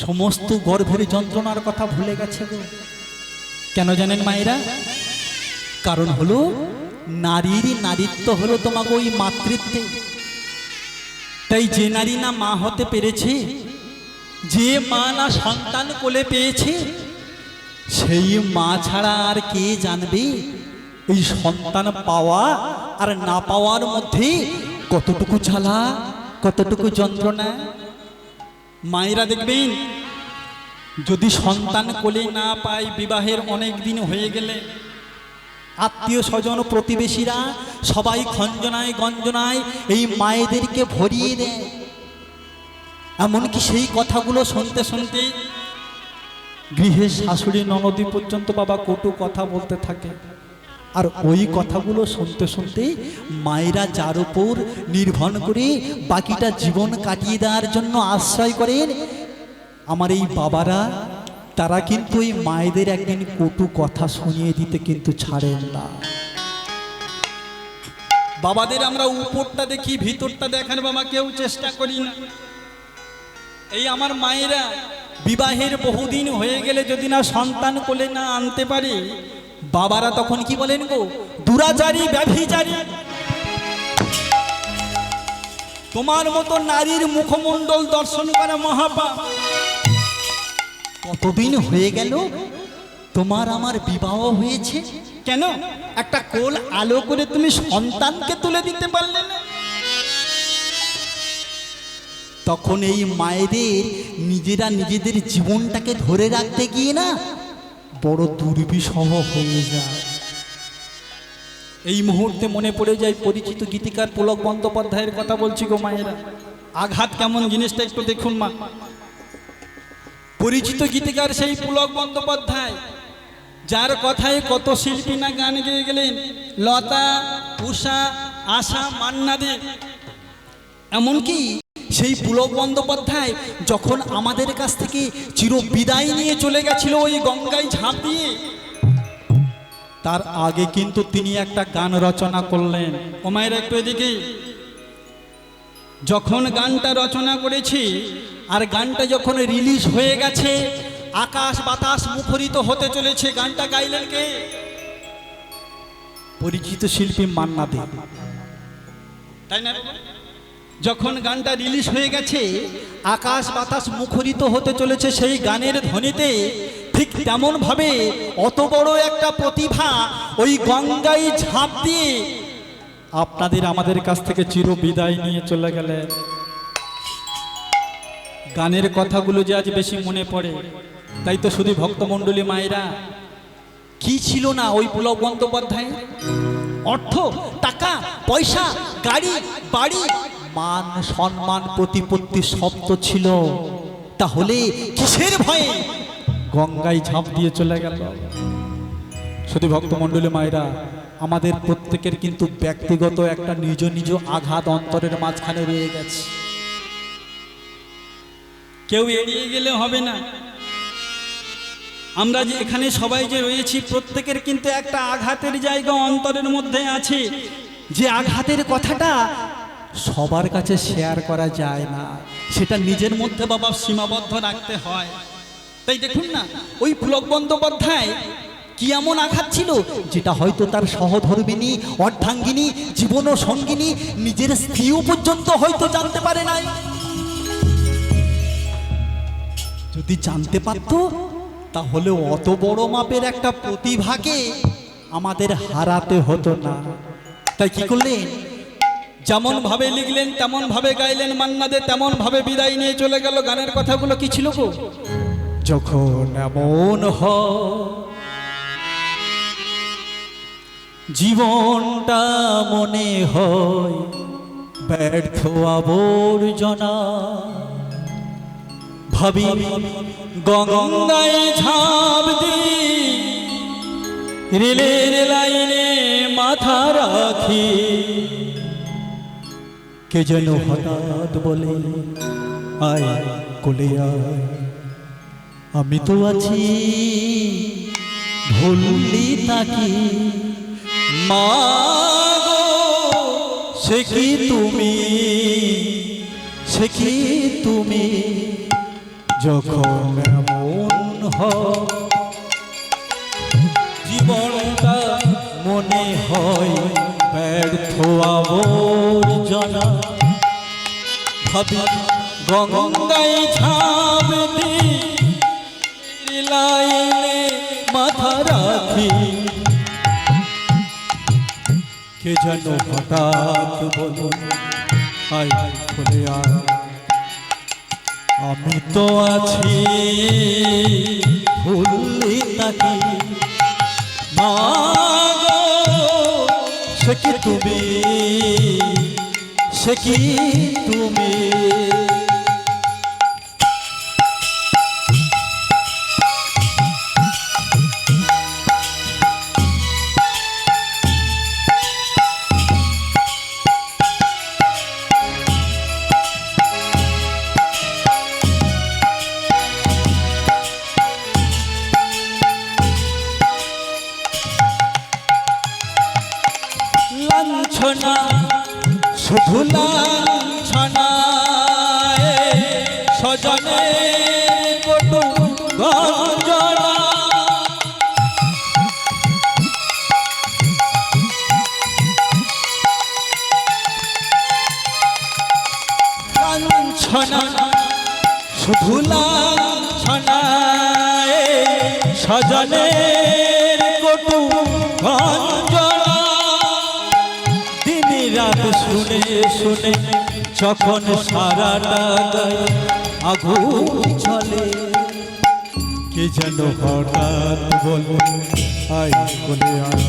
সমস্ত গর্ভের যন্ত্রণার কথা ভুলে গেছে গো। কেন জানেন মায়েরা? কারণ হলো নারীর নারীত্ব হলো তোমাকে ওই মাতৃত্বে। তাই যে নারী না মা হতে পেরেছে, যে মা না সন্তান কোলে পেয়েছে, সেই মা ছাড়া আর কে জানবে এই সন্তান পাওয়া আর না পাওয়ার মধ্যে কতটুকু জ্বালা, কতটুকু যন্ত্রণা। মায়েরা দেখবেন, যদি সন্তান কোলে না পায়, বিবাহের অনেক দিন হয়ে গেলে আত্মীয় স্বজন প্রতিবেশীরা সবাই খঞ্জনায় গঞ্জনায় এই মায়েদেরকে ভরিয়ে দেয়। এমনকি সেই কথাগুলো শুনতে শুনতে গৃহের শাশুড়ি ননদী পর্যন্ত বাবা কটু কথা বলতে থাকে। আর ওই কথাগুলো শুনতে শুনতে মায়েরা যার উপর নির্ভর করে বাকিটা জীবন কাটিয়ে দেওয়ার জন্য আশ্রয় করেন, আমার এই বাবারা, তারা কিন্তু এই মায়েদের একদিন কটু কথা শুনিয়ে দিতে কিন্তু ছাড়েন না। বাবাদের আমরা উপরটা দেখি, ভিতরটা দেখার বাবা কেউ চেষ্টা করি না। এই আমার মায়েরা বিবাহের বহুদিন হয়ে গেলে যদি না সন্তান কোলে না আনতে পারে, বাবারা তখন কি বলেন গো? দুরাচারী, ব্যভিচারী। তোমার মতো নারীর মুখমণ্ডল দর্শন করা মহাপাপ। কতদিন হয়ে গেল তোমার আমার বিবাহ হয়েছে, কেন একটা কোল আলো করে তুমি সন্তানকে তুলে দিতে পারলে না? তখন এই মায়েদের নিজেরা নিজেদের জীবনটাকে ধরে রাখতে গিয়ে না বড় দুর্বিষহ হয়ে যায়। এই মুহূর্তে মনে পড়ে যায় পরিচিত গীতিকার পুলক বন্দ্যোপাধ্যায়ের কথা বলছি গো মায়েরা। আঘাত কেমন জিনিসটা একটু দেখুন মা। পরিচিত গীতিকার সেই পুলক বন্দ্যোপাধ্যায়, যার কথায় কত শিল্পী না গান গেয়ে গেলেন, লতা, উষা, আশা, মান্না দে। এমনকি সেই পুলক বন্দ্যোপাধ্যায় যখন আমাদের কাছ থেকে চির বিদায় নিয়ে চলে গেছিল ওই গঙ্গায় ঝাঁপ দিয়ে, তার আগে কিন্তু তিনি একটা গান রচনা করলেন। ও মায়ের একটু এদিকে। যখন গানটা রচনা করেছি আর গানটা যখন রিলিজ হয়ে গেছে, আকাশ বাতাস মুখরিত হতে চলেছে, গানটা গাইলেন কে? পরিচিত শিল্পী মান্না দে, তাই না? যখন গানটা রিলিজ হয়ে গেছে, আকাশ বাতাস মুখরিত হতে চলেছে সেই গানের ধ্বনিতে, ঠিক তেমন ভাবে অত বড় একটা প্রতিভা ওই গঙ্গায় ঝাঁপ দিয়ে আপনাদের আমাদের কাছ থেকে চির বিদায় নিয়ে চলে গেলে। গানের কথাগুলো যে আজ বেশি মনে পড়ে, তাই তো শুধু ভক্তমণ্ডলী মায়েরা, কি ছিল না ওই পুলক বন্দ্যোপাধ্যায়? অর্থ, টাকা, পয়সা, গাড়ি, বাড়ি, মান, সম্মান, প্রতিপত্তি সব তো ছিল, তাহলে কিসের ভয়ে গঙ্গায় ঝাঁপ দিয়ে চলে গেল? শুধু ভক্তমণ্ডলী মায়েরা, আমাদের প্রত্যেকের কিন্তু ব্যক্তিগত একটা নিজ নিজ আঘাত অন্তরের মাঝখানে রয়ে গেছে। কেউ এড়িয়ে গেলে হবে না। আমরা যে এখানে সবাই যে রয়েছি, প্রত্যেকের কিন্তু একটা আঘাতের জায়গা অন্তরের মধ্যে আছে, যে আঘাতের কথাটা সবার কাছে শেয়ার করা যায় না, সেটা নিজের মধ্যে বাবা সীমাবদ্ধ রাখতে হয়। তাই দেখুন না, ওই পুলক বন্দ্যোপাধ্যায় কি এমন আঘাত ছিল যেটা হয়তো তার সহধর্মিনী, অর্ধাঙ্গিনী, জীবন সঙ্গিনী, নিজের স্ত্রীও পর্যন্ত হয়তো জানতে পারে নাই। যদি জানতে পারত, তাহলে অত বড় মাপের একটা প্রতিভাকে আমাদের হারাতে হতো না। তাই কি করলেন? যেমন ভাবে লিখলেন তেমন ভাবে গাইলেন মান্না দে, তেমন ভাবে বিদায় নিয়ে চলে গেল। গানের কথাগুলো কি ছিল গো? যখন এমন জীবনটা মনে হয় ব্যর্থ আবর্জনা, ভাবি গঙ্গায় ঝাঁপ দিই, রেলের লাইনে মাথা রাখি, কে যেন হঠাৎ বলে আয় কোলে আয়, আমি তো আছি ভুললি তাকি, মা গো সে কি তুমি, সে কি তুমি, যখন এমন জীবনটা মনে হয় ব্যর্থ আবর্জনা, ভাবি গঙ্গায় ঝাঁপ দিই, লাইনে মাথা রাখি, কে যেন হঠাৎ বলো আয় বলে আয়, আমি তো আছি ভুললি তাকি, মা গো সে কি তুমি, সে কি তুমি। লাঞ্ছনা শুধু লাঞ্ছনা, স্বজনে কটু গঞ্জনা, লাঞ্ছনা শুধু লাঞ্ছনা, স্বজনে কটু গঞ্জনা, রাত শুনে শুনে যখন সারাটা গায়ে আগুন চলে, কে যেন হঠাৎ বলে আয় বলে আয়,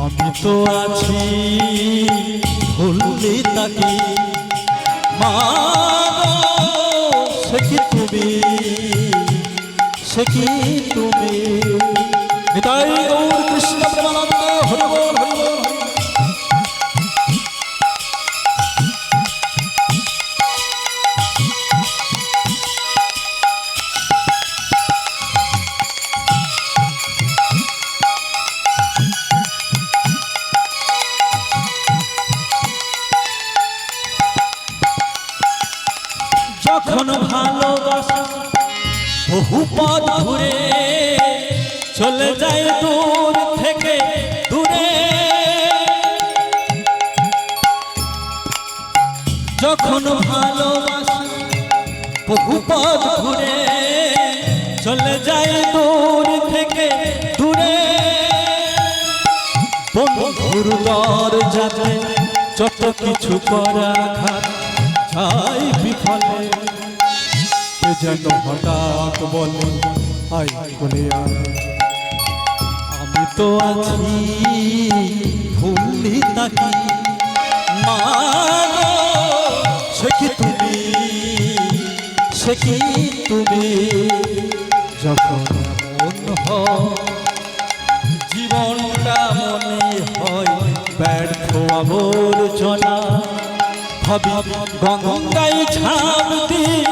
আমি তো আছি ভুললে তাকে, মা গো, সে কি তুমি, সে কি তুমি। নিতাই গৌর কৃষ্ণ প্রেমানন্দ, হরি বল হরি বল। যখন ভালোবাসা বহু পথ ঘুরে চলে যায় দূর থেকে দূরে, যখন ভালোবাসা বহু পথ ঘুরে চলে যায় দূর থেকে দূরে, বন্ধুর দরজাতে যত কিছু করা ঘাত যাই বিফলে, কে যেন হঠাৎ বলে আয় বলে আয়, আমি তো আছি ভুললি তাকি, মা গো, সে কি তুমি, সে কি তুমি। যখন মন হয় জীবনটা মনে হয় ব্যর্থ আবর্জনা, ভাবি গঙ্গায় ঝাঁপ দিই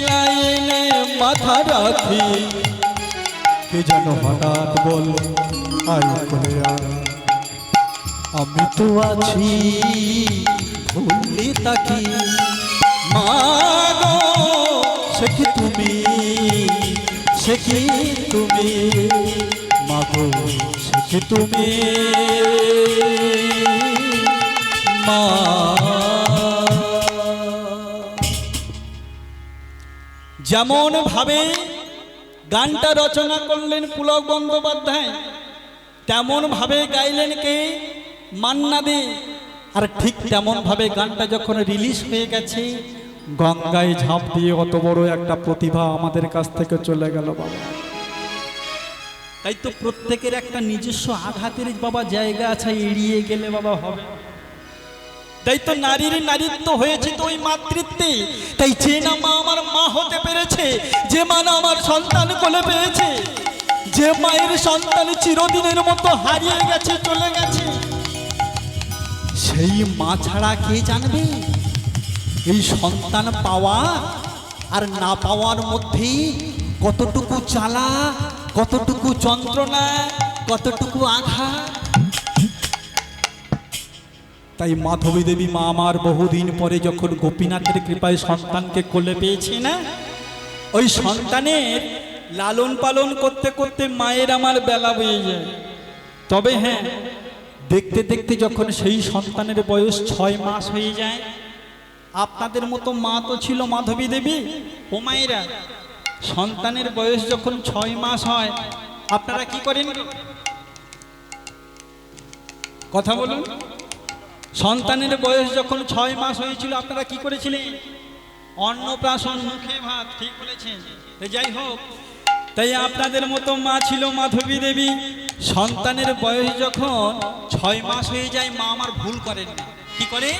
লাইনে মাথা রাখি, কে যেন হঠাৎ বল আয় বলে আয়, আমি তো আছি ভুললি তাকি, মা গো, সে কি তুমি, সে কি তুমি, মা গো, সে কি তুমি, মা। যেমন ভাবে গানটা রচনা করলেন পুলক বন্দ্যোপাধ্যায়, তেমন ভাবে গাইলেন কে, মান্না দে। আর ঠিক তেমন ভাবে গানটা যখন রিলিজ হয়ে গেছে, গঙ্গায় ঝাঁপ দিয়ে অত বড় একটা প্রতিভা আমাদের কাছ থেকে চলে গেল বাবা। তাই তো প্রত্যেকের একটা নিজস্ব আঘাতের বাবা জায়গা আছে, এড়িয়ে গেলে বাবা হবে। তাই তো নারীর নারীত্ব হয়েছে তো ওই মাতৃত্বে। তাই যে না মা আমার মা হতে পেরেছে, যে মা না আমার সন্তান কোলে পেয়েছে, যে মায়ের সন্তান চিরদিনের মতো হারিয়ে গেছে, চলে গেছে, সেই মা ছাড়া কে জানবে এই সন্তান পাওয়া আর না পাওয়ার মধ্যে কতটুকু জ্বালা, কতটুকু যন্ত্রণা, কতটুকু আঘাত। তাই মাধবী দেবী মা আমার বহুদিন পরে যখন গোপীনাথের কৃপায় সন্তানকে কোলে পেয়েছে না, ওই সন্তানের লালন পালন করতে করতে মায়ের আমার বেলা বয়ে যায়। তবে হ্যাঁ, দেখতে দেখতে যখন সেই সন্তানের বয়স 6 মাস হয়ে যায়, আপনাদের মতো মা তো ছিল মাধবী দেবী ও মায়েরা, সন্তানের বয়স যখন 6 মাস হয় আপনারা কি করেন? কথা বলুন। সন্তানের বয়স যখন 6 মাস হয়েছিল আপনারা কি করেছিলেন? অন্নপ্রাশন, মুখে ভাত, ঠিক বলেছেন। যাই হোক, তাই আপনাদের মতো মা ছিল মাধবী দেবী। সন্তানের বয়স যখন 6 মাস হয়ে যায়, মা আমার ভুল করেন না, কি করে?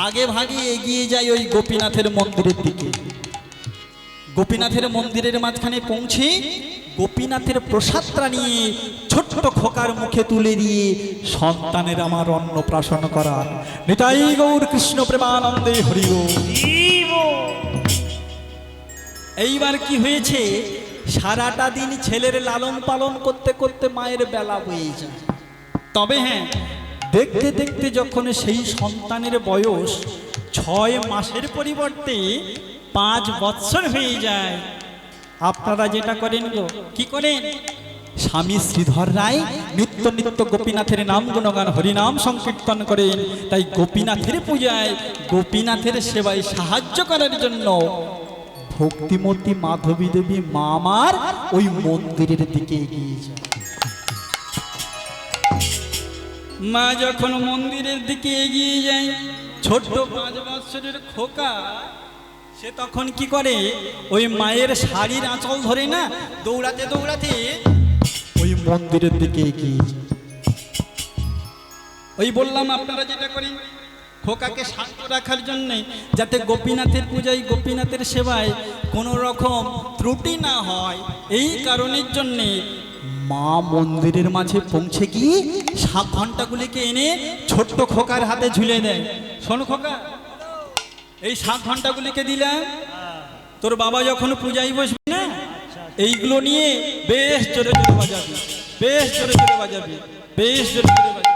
আগে ভাগে এগিয়ে যায় ওই গোপীনাথের মন্দিরের দিকে। গোপীনাথের মন্দিরের মাঝখানে পৌঁছে গোপীনাথের প্রসাদটা নিয়ে ছোট্ট খোকার মুখে তুলে দিয়ে সন্তানের আমার অন্নপ্রাশন করার। নিতাই গৌর কৃষ্ণ প্রেমানন্দে হরি বল। এইবার কি হয়েছে, সারাটা দিন ছেলের লালন পালন করতে করতে মায়ের বেলা বয়ে যায়। তবে হ্যাঁ, দেখতে দেখতে যখন সেই সন্তানের বয়স 6 মাসের পরিবর্তে 5 বৎসর হয়ে যায়, আপনারা যেটা করেন গো, কি করেন? স্বামী শ্রীধর রায় নিত্য নিত্য গোপীনাথের নাম গুণগান হরিনাম সংকীর্তন করেন। তাই গোপীনাথের পূজায়, গোপীনাথের সেবায় সাহায্য করার জন্য ভক্তিমতী মাধবী দেবী মা আমার ওই মন্দিরের দিকে এগিয়ে যায়। মা যখন মন্দিরের দিকে এগিয়ে যায়, ছোট্ট 5 বছরের খোকা সে তখন কি করে, ওই মায়ের শাড়ির আঁচল ধরে না দৌড়াতে দৌড়াতে ওই মন্দিরের দিকে এগিয়ে যায়। ওই বললাম আপনারা যেটা করেন খোকাকে শান্ত রাখার জন্যে, যাতে গোপীনাথের পূজায় গোপীনাথের সেবায় কোনো রকম ত্রুটি না হয়, এই কারণের জন্যে মা মন্দিরের মাঝে পৌঁছে গিয়ে শাঁখ ঘণ্টাগুলিকে এনে ছোট্ট খোকার হাতে ঝুলে দেয়। শোন খোকা, এই শাঁখ ঘণ্টাগুলিকে দিলাম, তোর বাবা যখন পূজায় বসবে না এইগুলো নিয়ে বেশ জোরে জোরে বাজাবি, বেশ জোরে জোরে বাজাবি, বেশ জোরে জোরে বাজাবি।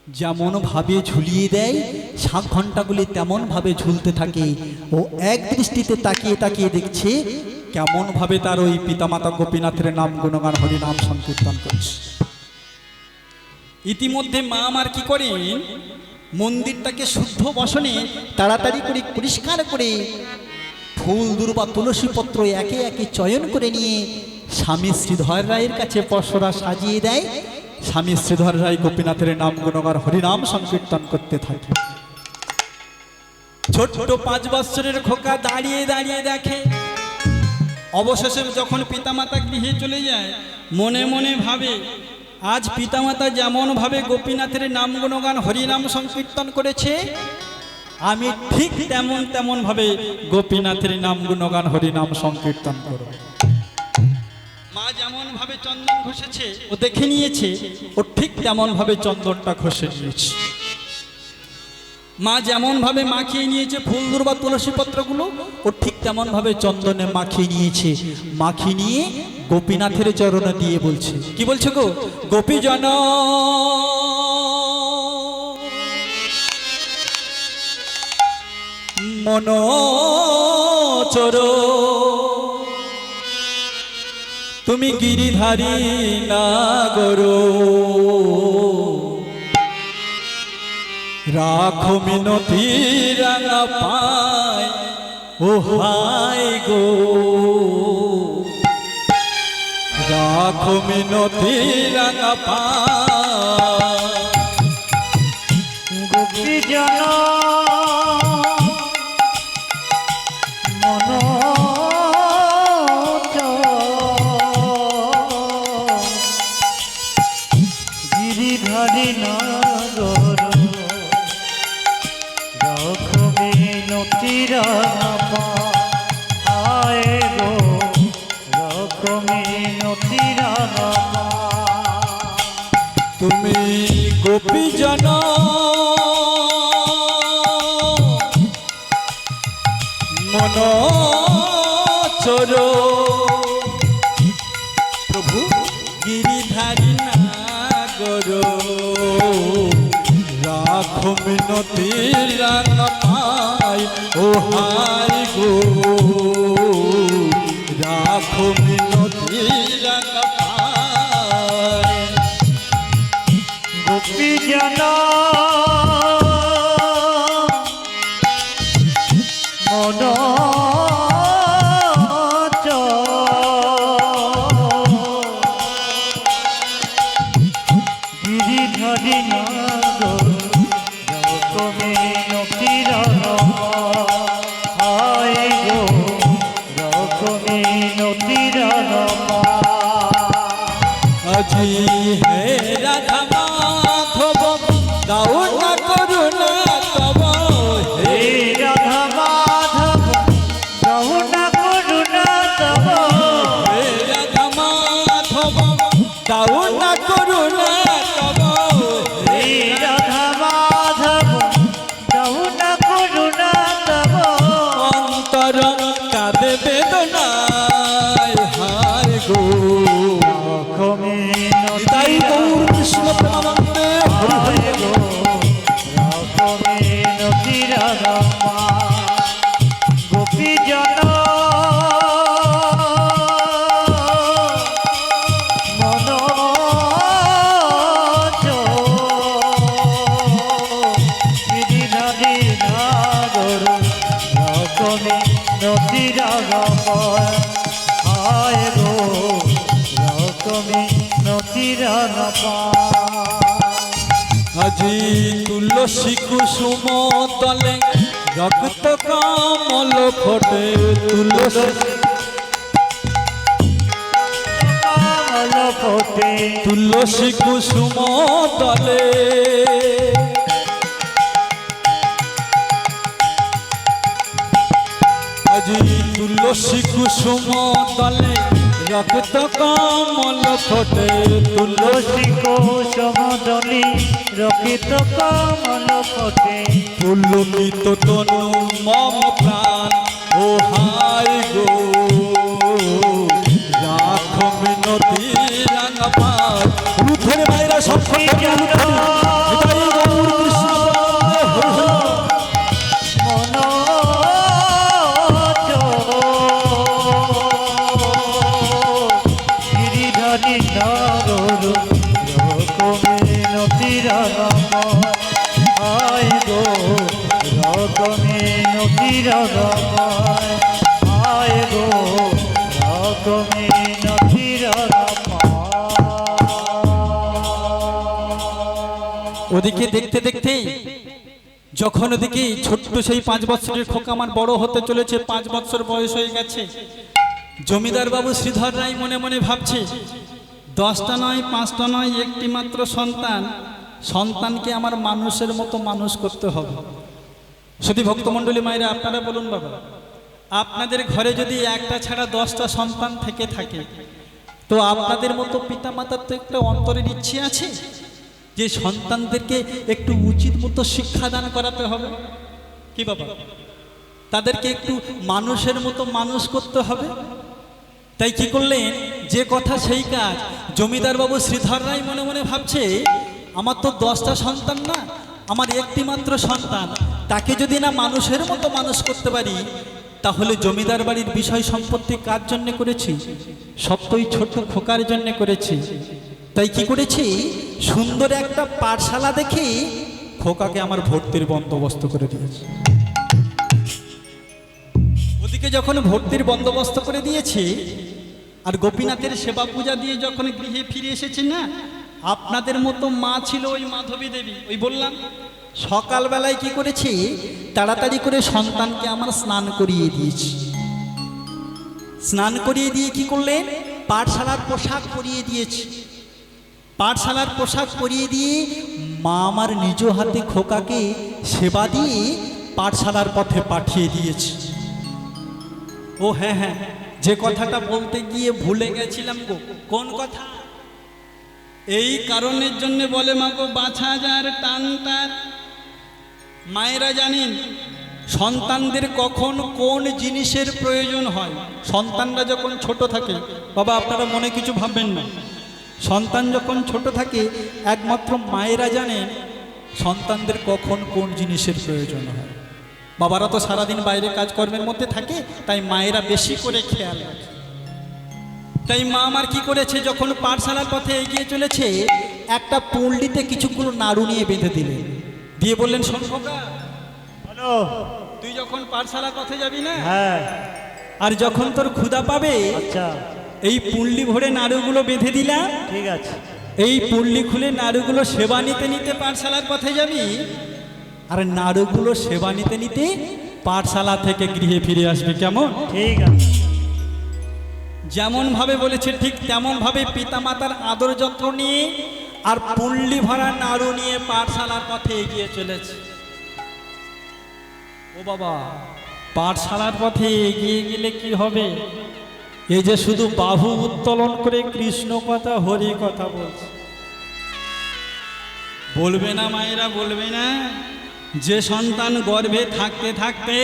যেমন ভাবে ঝুলিয়ে দেয় শাঁখ ঘণ্টাগুলি তেমন ভাবে ঝুলতে থাকে। ও এক দৃষ্টিতে তাকিয়ে তাকিয়ে দেখছে কেমন ভাবে তার ওই পিতামাতা গোপীনাথের নাম গুণগান হরিনাম সংকীর্তন করছে। ইতিমধ্যে মা আমার কি করেন, মন্দিরটাকে শুদ্ধ বসনে তাড়াতাড়ি করে পরিষ্কার করে ফুল দুর্বা তুলসী পত্র একে একে চয়ন করে নিয়ে স্বামী শ্রীধর রায়ের কাছে পসরা সাজিয়ে দেয়। স্বামী শ্রীধর রায় গোপীনাথের নাম গুণগান হরিনাম সংকীর্তন করতে থাকে। ছোট্ট 5 বছরের খোকা দাঁড়িয়ে দাঁড়িয়ে দেখে। অবশেষে যখন পিতামাতা গৃহে চলে যায় মনে মনে ভাবে, আজ পিতামাতা যেমন ভাবে গোপীনাথের নাম গুণগান হরিনাম সংকীর্তন করেছে আমি ঠিক তেমন ভাবে গোপীনাথের নাম গুণগান হরিনাম সংকীর্তন করব। মা যেমন ভাবে চন্দন ঘষেছে ও দেখে নিয়েছে, ও ঠিক তেমন ভাবে চন্দনটা ঘষে নিয়েছে। মা যেমন ভাবে মাখিয়ে নিয়েছে ফুল দুর্বা তুলসী পত্রগুলো, ও ঠিক তেমন ভাবে চন্দনে মাখিয়ে নিয়েছে। মাখিয়ে নিয়ে গোপীনাথের চরণে দিয়ে বলছে, কি বলছে গো, গোপীজন মনোচর তুমি গিরিধারী নাগর, রাখো মিনতি রাঙা পায় ও হাই গো, রাখো মিনতি রাঙা পায়। গোপীজন গিরিধারী নাগর, রাখো মিনতি রাঙা পায় গো, রাখো মিনতি রাঙা পায়। তুমি গোপীজন মনোচর প্রভু গিরিধারী নাগর, রাখো মিনতি রাঙা পায় ও হাই গো, রাখো মিনতি রাঙা পায়। গোপীজন মনোচর গিরিধারী নাগর, রাখো মিনতি রাঙা পায় গো, রাখো মিনতি রাঙা পায়। আজি হে রাধা মাধব দাও না করুণা তব, হে রাধা মাধব দাও না করুণা তব, হে রাধা মাধব দাও না করুণা তব, হে রাধা মাধব দাও না করুণা তব। অন্তর কাঁদে বেদনায় হায় গো, রাখো মিনতি তাই গৌর কৃষ্ণ প্রেমানন্দে হরি হরি। রাঙা পায় গো, রাখো মিনতি রাঙা পায়। গোপীজন মনোচর গিরিধারী নাগর, রাখো মিনতি রাঙা পায় গো, রাখো মিনতি রাঙা পায়। আজি তুলসী কুসুম তলে রক্ত কমল ফোটে তুলসী কমল ফোটে তুলসী কুসুম তলে আজি তুলসী কুসুম তলে রক্ত কমল ফোটে তুলসী তুলসী কুসুম দলে রক্ষিত কমল ফোটে পুলকিত তনু মম প্রাণ ও হাই গো রাখ মিনতি রাঙা পার রুথের মায়েরা সব গিরিধারী নারদ রকমিনতি রাগাময় গো রকমিনতি রাগাময় আয় গো রকমিনতি রাগাময়। ওদিকে দেখতে দেখতে যখন ওদিকে ছোট্ট সেই 5 বছরের খোকা আমার বড় হতে চলেছে, 5 বছর বয়স হয়ে গেছে, জমিদার বাবু শ্রীধর রায় মনে মনে ভাবছে 10টা নয় 5টা নয় একটি মাত্র সন্তানকে আমার মানুষের মতো মানুষ করতে হবে। শুধু ভক্তমণ্ডলী মায়েরা আপনারা বলুন বাবা, আপনাদের ঘরে যদি একটা ছাড়া 10টা সন্তান থেকে থাকে তো আপনাদের মতো পিতামাতার তো একটা অন্তরের ইচ্ছে আছে যে সন্তানদেরকে একটু উচিত মতো শিক্ষাদান করাতে হবে, কি বাবা, তাদেরকে একটু মানুষের মতো মানুষ করতে হবে। তাই কি করলেন, যে কথা সেই কাজ। জমিদার বাবু শ্রীধর রায় মনে মনে ভাবছে আমার তো 10টা সন্তান না, আমার একটি মাত্র সন্তান, তাকে যদি না মানুষের মতো মানুষ করতে পারি তাহলে জমিদার বাড়ির বিষয় সম্পত্তি কার জন্য করেছি, সব তো ওই ছোট খোকার জন্য করেছি। তাই কি করেছি, সুন্দর একটা পাঠশালা দেখে খোকাকে আমার ভর্তির বন্দোবস্ত করে দিয়েছি। ওদিকে যখন ভর্তির বন্দোবস্ত করে দিয়েছি আর গোপীনাথের সেবা পূজা দিয়ে যখন গৃহে ফিরে এসেছে না, আপনাদের মতো মা ছিল ওই মাধবী দেবী, ওই বললাম সকালবেলায় কি করেছি, তাড়াতাড়ি করে সন্তানকে আমার স্নান করিয়ে দিয়েছি। স্নান করিয়ে দিয়ে কি করলেন, পাঠশালার পোশাক পরিয়ে দিয়েছি। পাঠশালার পোশাক পরিয়ে দিয়ে মা আমার নিজ হাতে খোকাকে সেবা দিয়ে পাঠশালার পথে পাঠিয়ে দিয়েছি। ও হ্যাঁ হ্যাঁ, যে কথাটা বলতে গিয়ে ভুলে গেছিলাম গো। কোন কথা? এই কারণের জন্য বলে মা গো বাছা যার টানটার। মায়েরা জানেন সন্তানদের কখন কোন জিনিসের প্রয়োজন হয়। সন্তানরা যখন ছোট থাকে, বাবা আপনারা মনে কিছু ভাববেন না, সন্তান যখন ছোট থাকে একমাত্র মায়েরা জানেন সন্তানদের কখন কোন জিনিসের প্রয়োজন হয়। বাবারা তো সারাদিন বাইরে কাজকর্মের মধ্যে থাকে, তাই মায়েরা বেশি করে খেয়াল রাখে। তাই মা আমার কি করেছে, যখন পাঠশালার পথে এগিয়ে চলেছে একটা পুঁড়লিতে কিছুগুলো নাড়ু নিয়ে বেঁধে দিলেন, দিয়ে বললেন শোন খোকা, বলো। তুই যখন পাঠশালার পথে যাবি না, হ্যাঁ আর যখন তোর ক্ষুধা পাবে আচ্ছা এই পুঁড়লি ভরে নাড়ুগুলো বেঁধে দিলাম, ঠিক আছে। এই পুঁড়লি খুলে নাড়ুগুলো সেবা নিতে নিতে পাঠশালার পথে যাবি, আর নাড়ুগুলো সেবা নিতে নিতে পাঠশালা থেকে গৃহে ফিরে আসবে। কেমন? ঠিক আছে। যেমন ভাবে বলেছে ঠিক তেমন ভাবে পিতামাতার আদর যত্ন নিয়ে আর পুঁড়লি ভরা নাড়ু নিয়ে পাঠশালার পথে এগিয়ে চলেছে। ও বাবা, পাঠশালার পথে এগিয়ে গেলে কি হবে, এই যে শুধু বাহু উত্তোলন করে কৃষ্ণ কথা হরি কথা বলছে, বলবে না মায়েরা, বলবে না যে সন্তান গর্ভে থাকতে থাকতে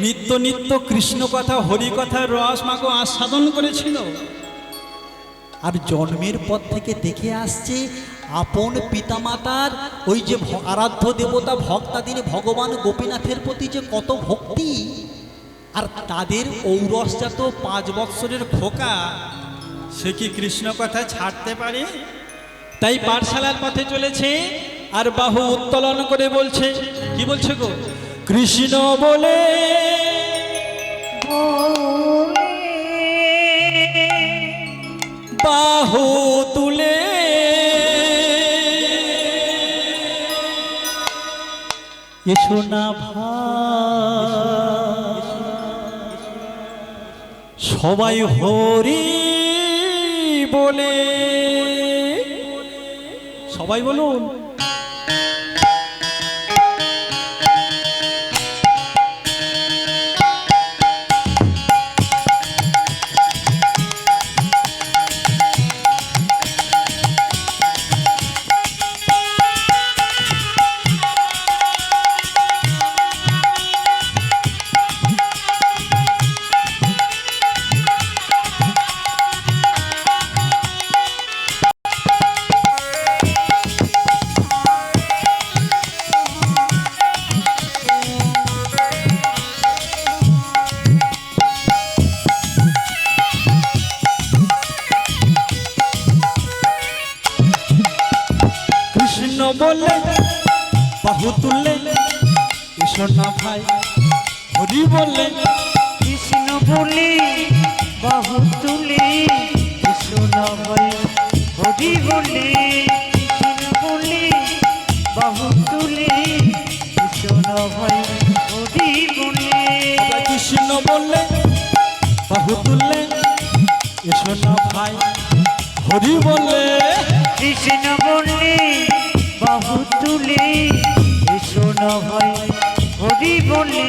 নিত্য নিত্য কৃষ্ণ কথা হরি কথার রস মাগো আস্বাদন করেছিল, আর জন্মের পর থেকে দেখে আসছে আপন পিতামাতার ওই যে আরাধ্য দেবতা ভক্তাদিনী ভগবান গোপীনাথের প্রতি যে কত ভক্তি, আর তাদের ঔরসজাত 5 বৎসরের খোকা সে কি কৃষ্ণ কথা ছাড়তে পারে? তাই পাঠশালার পথে চলেছে আর বাহু উত্তোলন করে বলছে, কি বলছে গো, কৃষ্ণ বলে বাহু তুলে এসো না ভাই সবাই হরি বলে, সবাই বলুন কৃষ্ণ বলে বাহু তুললে, এসো না ভাই হরি বলে, কৃষ্ণ বলে বাহু তুলে এসো না ভাই হরি বলে, কৃষ্ণ বলে বাহু তুলে এসো না ভাই হরি বলে, কৃষ্ণ বললে বাহু তুললে, এসো না ভাই হরি বলে, কৃষ্ণ বলে বাহু তুলে এসো না ভাই হরি বলে।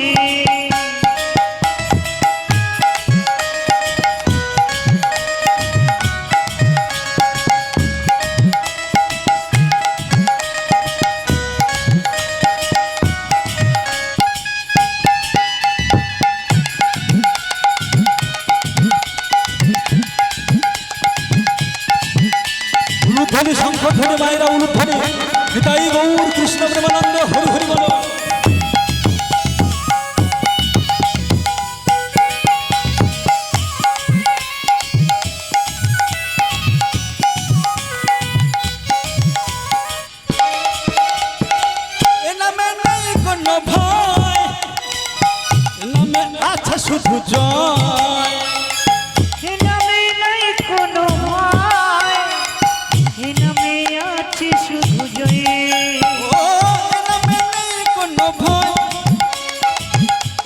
উলুধ্বনি শঙ্খ ধ্বনি মায়েরা উলুধ্বনি, নিতাই গৌর কৃষ্ণ প্রেমানন্দ হরি হরি বল। এ নামে নাই কোনো ভয়, এ নামে আছে শুধু জয়, এ নামে নাই কোনো ভয়, এ নামে আছে শুধু জয়, ও এ নামে নেই কোনো ভয়,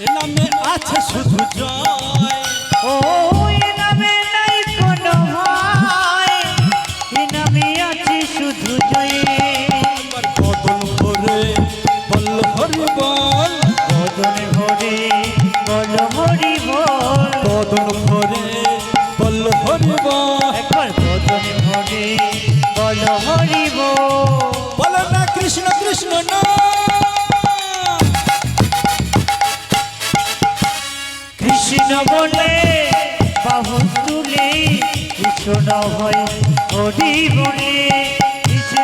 এ নামে আছে শুধু জয়, ও এ নামে নাই কোনো ভয়, এ নামে আছে শুধু জয়, বদন ভরে বল হরি বল, বদন ভরে বল হরি বল, বদন ভরে বল হরি বল, একবার বদন ভরে বল হরি বল, বল না কৃষ্ণ কৃষ্ণ না, কৃষ্ণ বলে বাহু তুলে কৃষ্ণ ভয় হরি বলে, কৃষ্ণ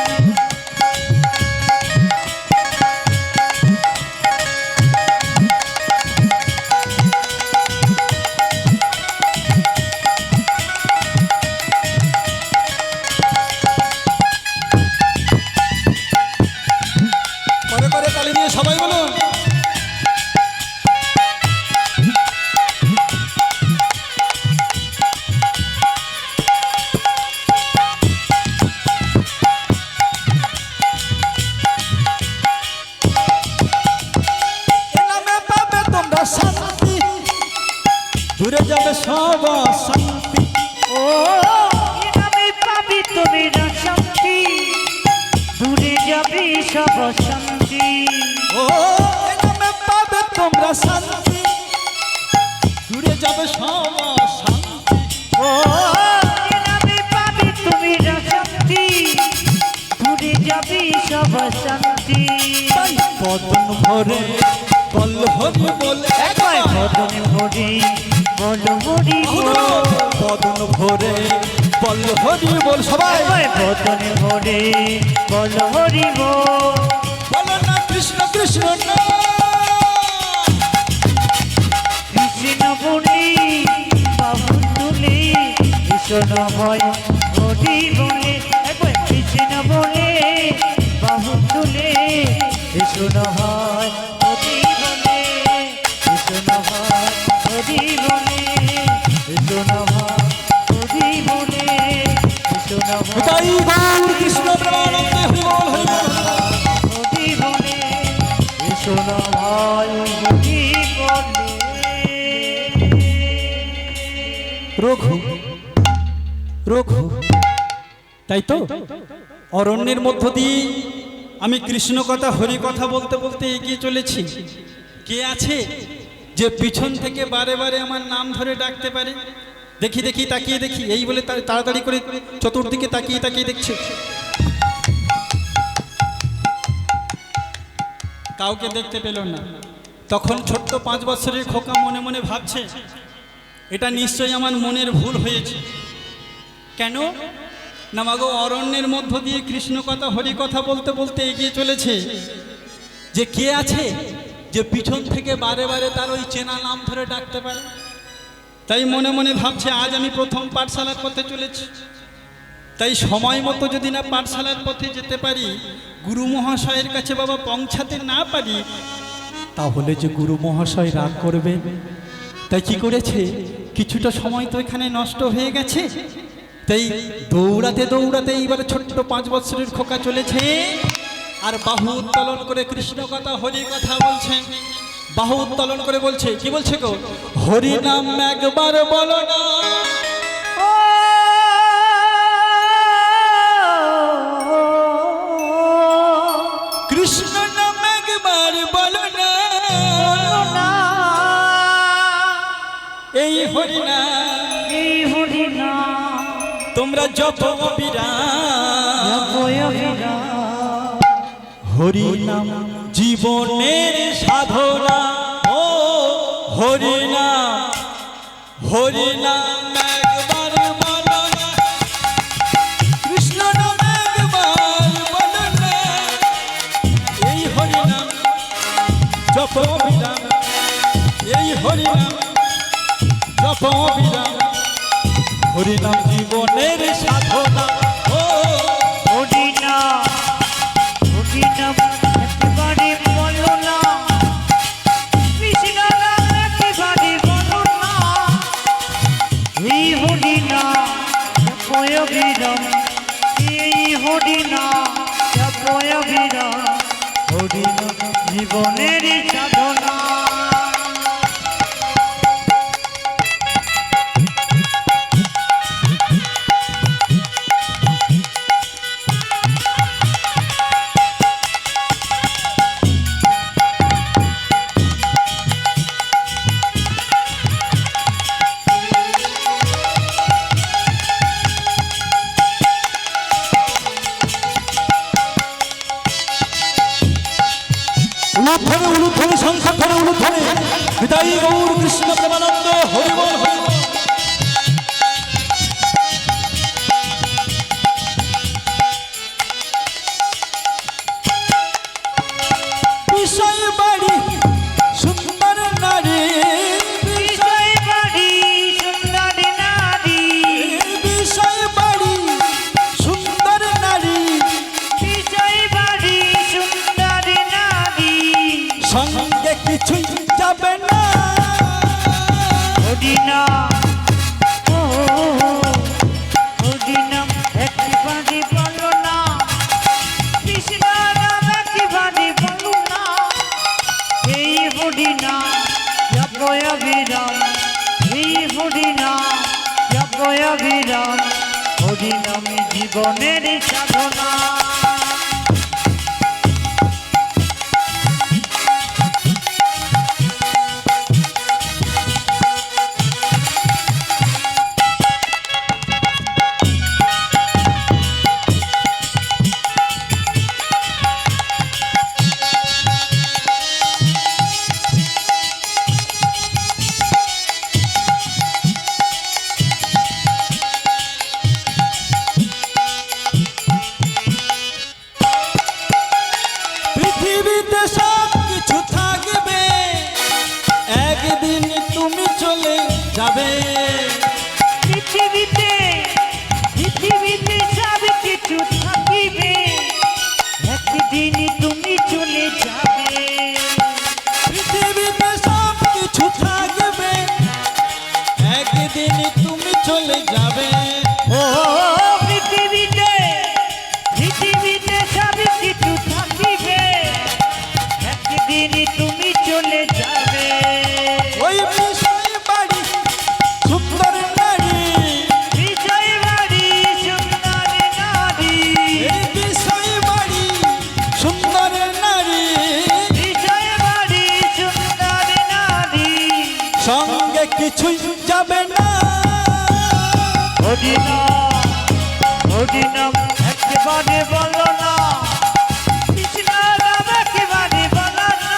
করে করে তালি দিয়ে সবাই বলুন। এ নামে পাবে তোমরা শান্তি, দূরে যাবে সব শান্তি, ও এ নামে পাবি তুমি না শান্তি, দূরে যাবি সব শান্তি, ও এ নামে পাবে তোমরা শান্তি, দূরে যাবে সব শান্তি, ও এ নামে পাবি তুমি না শান্তি, দূরে যাবি সব শান্তি, তাই বদন ভরে বল হরি বল, একবার বদন ভরে বল হরি বল, বদন ভরে বল হরি বল, সবাই একবার বদন ভরে বল হরি বল, বলো না কৃষ্ণ কৃষ্ণ না, কৃষ্ণ বলি বাহু তুলে কৃষ্ণ ভয় হরি বলে, একবার কৃষ্ণ বলে বাহু তুলে কৃষ্ণ ভয় হরি বলে, কৃষ্ণ ভয় হরি বলে, কৃষ্ণ ভয় হরি বলে, কৃষ্ণ ভয় নিতাই গৌর কৃষ্ণ প্রেমানন্দে হরি বল হরি বল। হরি বলে, কৃষ্ণ রঘু রঘু, তাই তো অরণ্যের মধ্য দিয়ে আমি কৃষ্ণ কথা হরি কথা বলতে বলতে এগিয়ে চলেছি। কে আছে যে পিছন থেকে বারে বারে আমার নাম ধরে ডাকতে পারে? দেখি দেখি, তাকিয়ে দেখি, এই বলে তাড়াতাড়ি করে চতুর্দিকে তাকিয়ে তাকিয়ে দেখছে, কাউকে দেখতে পেল না। তখন ছোট্ট 5 বছরের খোকা মনে মনে ভাবছে, এটা নিশ্চয়ই আমার মনের ভুল হয়েছে। কেন না মাগো, অরণ্যের মধ্য দিয়ে কৃষ্ণ কথা হরি কথা বলতে বলতে এগিয়ে চলেছে, যে কে আছে যে পিছন থেকে বারে বারে তার ওই চেনা নাম ধরে ডাকতে পারে। তাই মনে মনে ভাবছে, আজ আমি প্রথম পাঠশালার পথে চলেছি, তাই সময় মতো যদি না পাঠশালার পথে যেতে পারি, গুরু মহাশয়ের কাছে বাবা পৌঁছাতে না পারি, তাহলে যে গুরু মহাশয় রাগ করবে। তাই কি করেছে, কিছুটা সময় তো এখানে নষ্ট হয়ে গেছে। তাই দৌড়াতে দৌড়াতে এইবার ছোট্ট 5 বছরের খোকা চলেছে, আর বাহু উত্তোলন করে কৃষ্ণ কথা হরি কথা বলছে। বাহু উত্তোলন করে বলছে, কি বলছে গো? হরি নাম একবার বলো না, কৃষ্ণ নাম একবার বলো না, এই হরি নাম, এই হরি নাম তোমরা জপ অবিরাম। জপয় অবিরাম। হরি নাম জীবনের সাধনা, ও হরি নাম, হরি নাম একবার বলো না, কৃষ্ণ নাম একবার বলো না, এই হরি নাম জপ অবিরাম, এই হরি নাম জপ অবিরাম। হরি নাম জীবনের সাধনা, ও হরি নাম, হরি নাম একেবারে বলো না, কৃষ্ণ নাম একেবারে বলো না, এই হরি নাম জপয় অবিরাম, এই হরি নাম জপয় অবিরাম। হরি নাম জীবনের সাধনা। উলুধ্বনি উলুধ্বনি সংখ্যাধ্বনি উলুধ্বনি, হৃদয় গৌর কৃষ্ণ প্রেমানন্দ, হরি বল হরি বল। বিষয় বাড়ি সুন্দর নারী, বিষয় বাড়ি সুন্দর নারী, বিষয় বাড়ি সুন্দর নারী, বিষয় বাড়ি সুন্দর নারী, সঙ্গে কিছুই যাবে না। হরি নাম, ও হরি নাম একেবারে বলো না, কৃষ্ণ নাম একেবারে বলো না, এই হরি নাম জপয় অবিরাম, এই হরি নাম জপয় অবিরাম। হরি নাম জীবনের সাধনা। কিছুই যাবে না। হরিনাম হরিনাম একেবারে বলো না, কৃষ্ণ নাম একেবারে বলো না।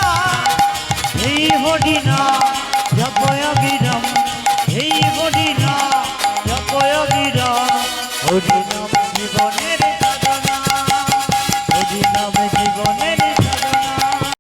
এই হরিনাম জপয় বিরাম, এই হরিনাম জপয় বিরাম। হরিনাম জীবনে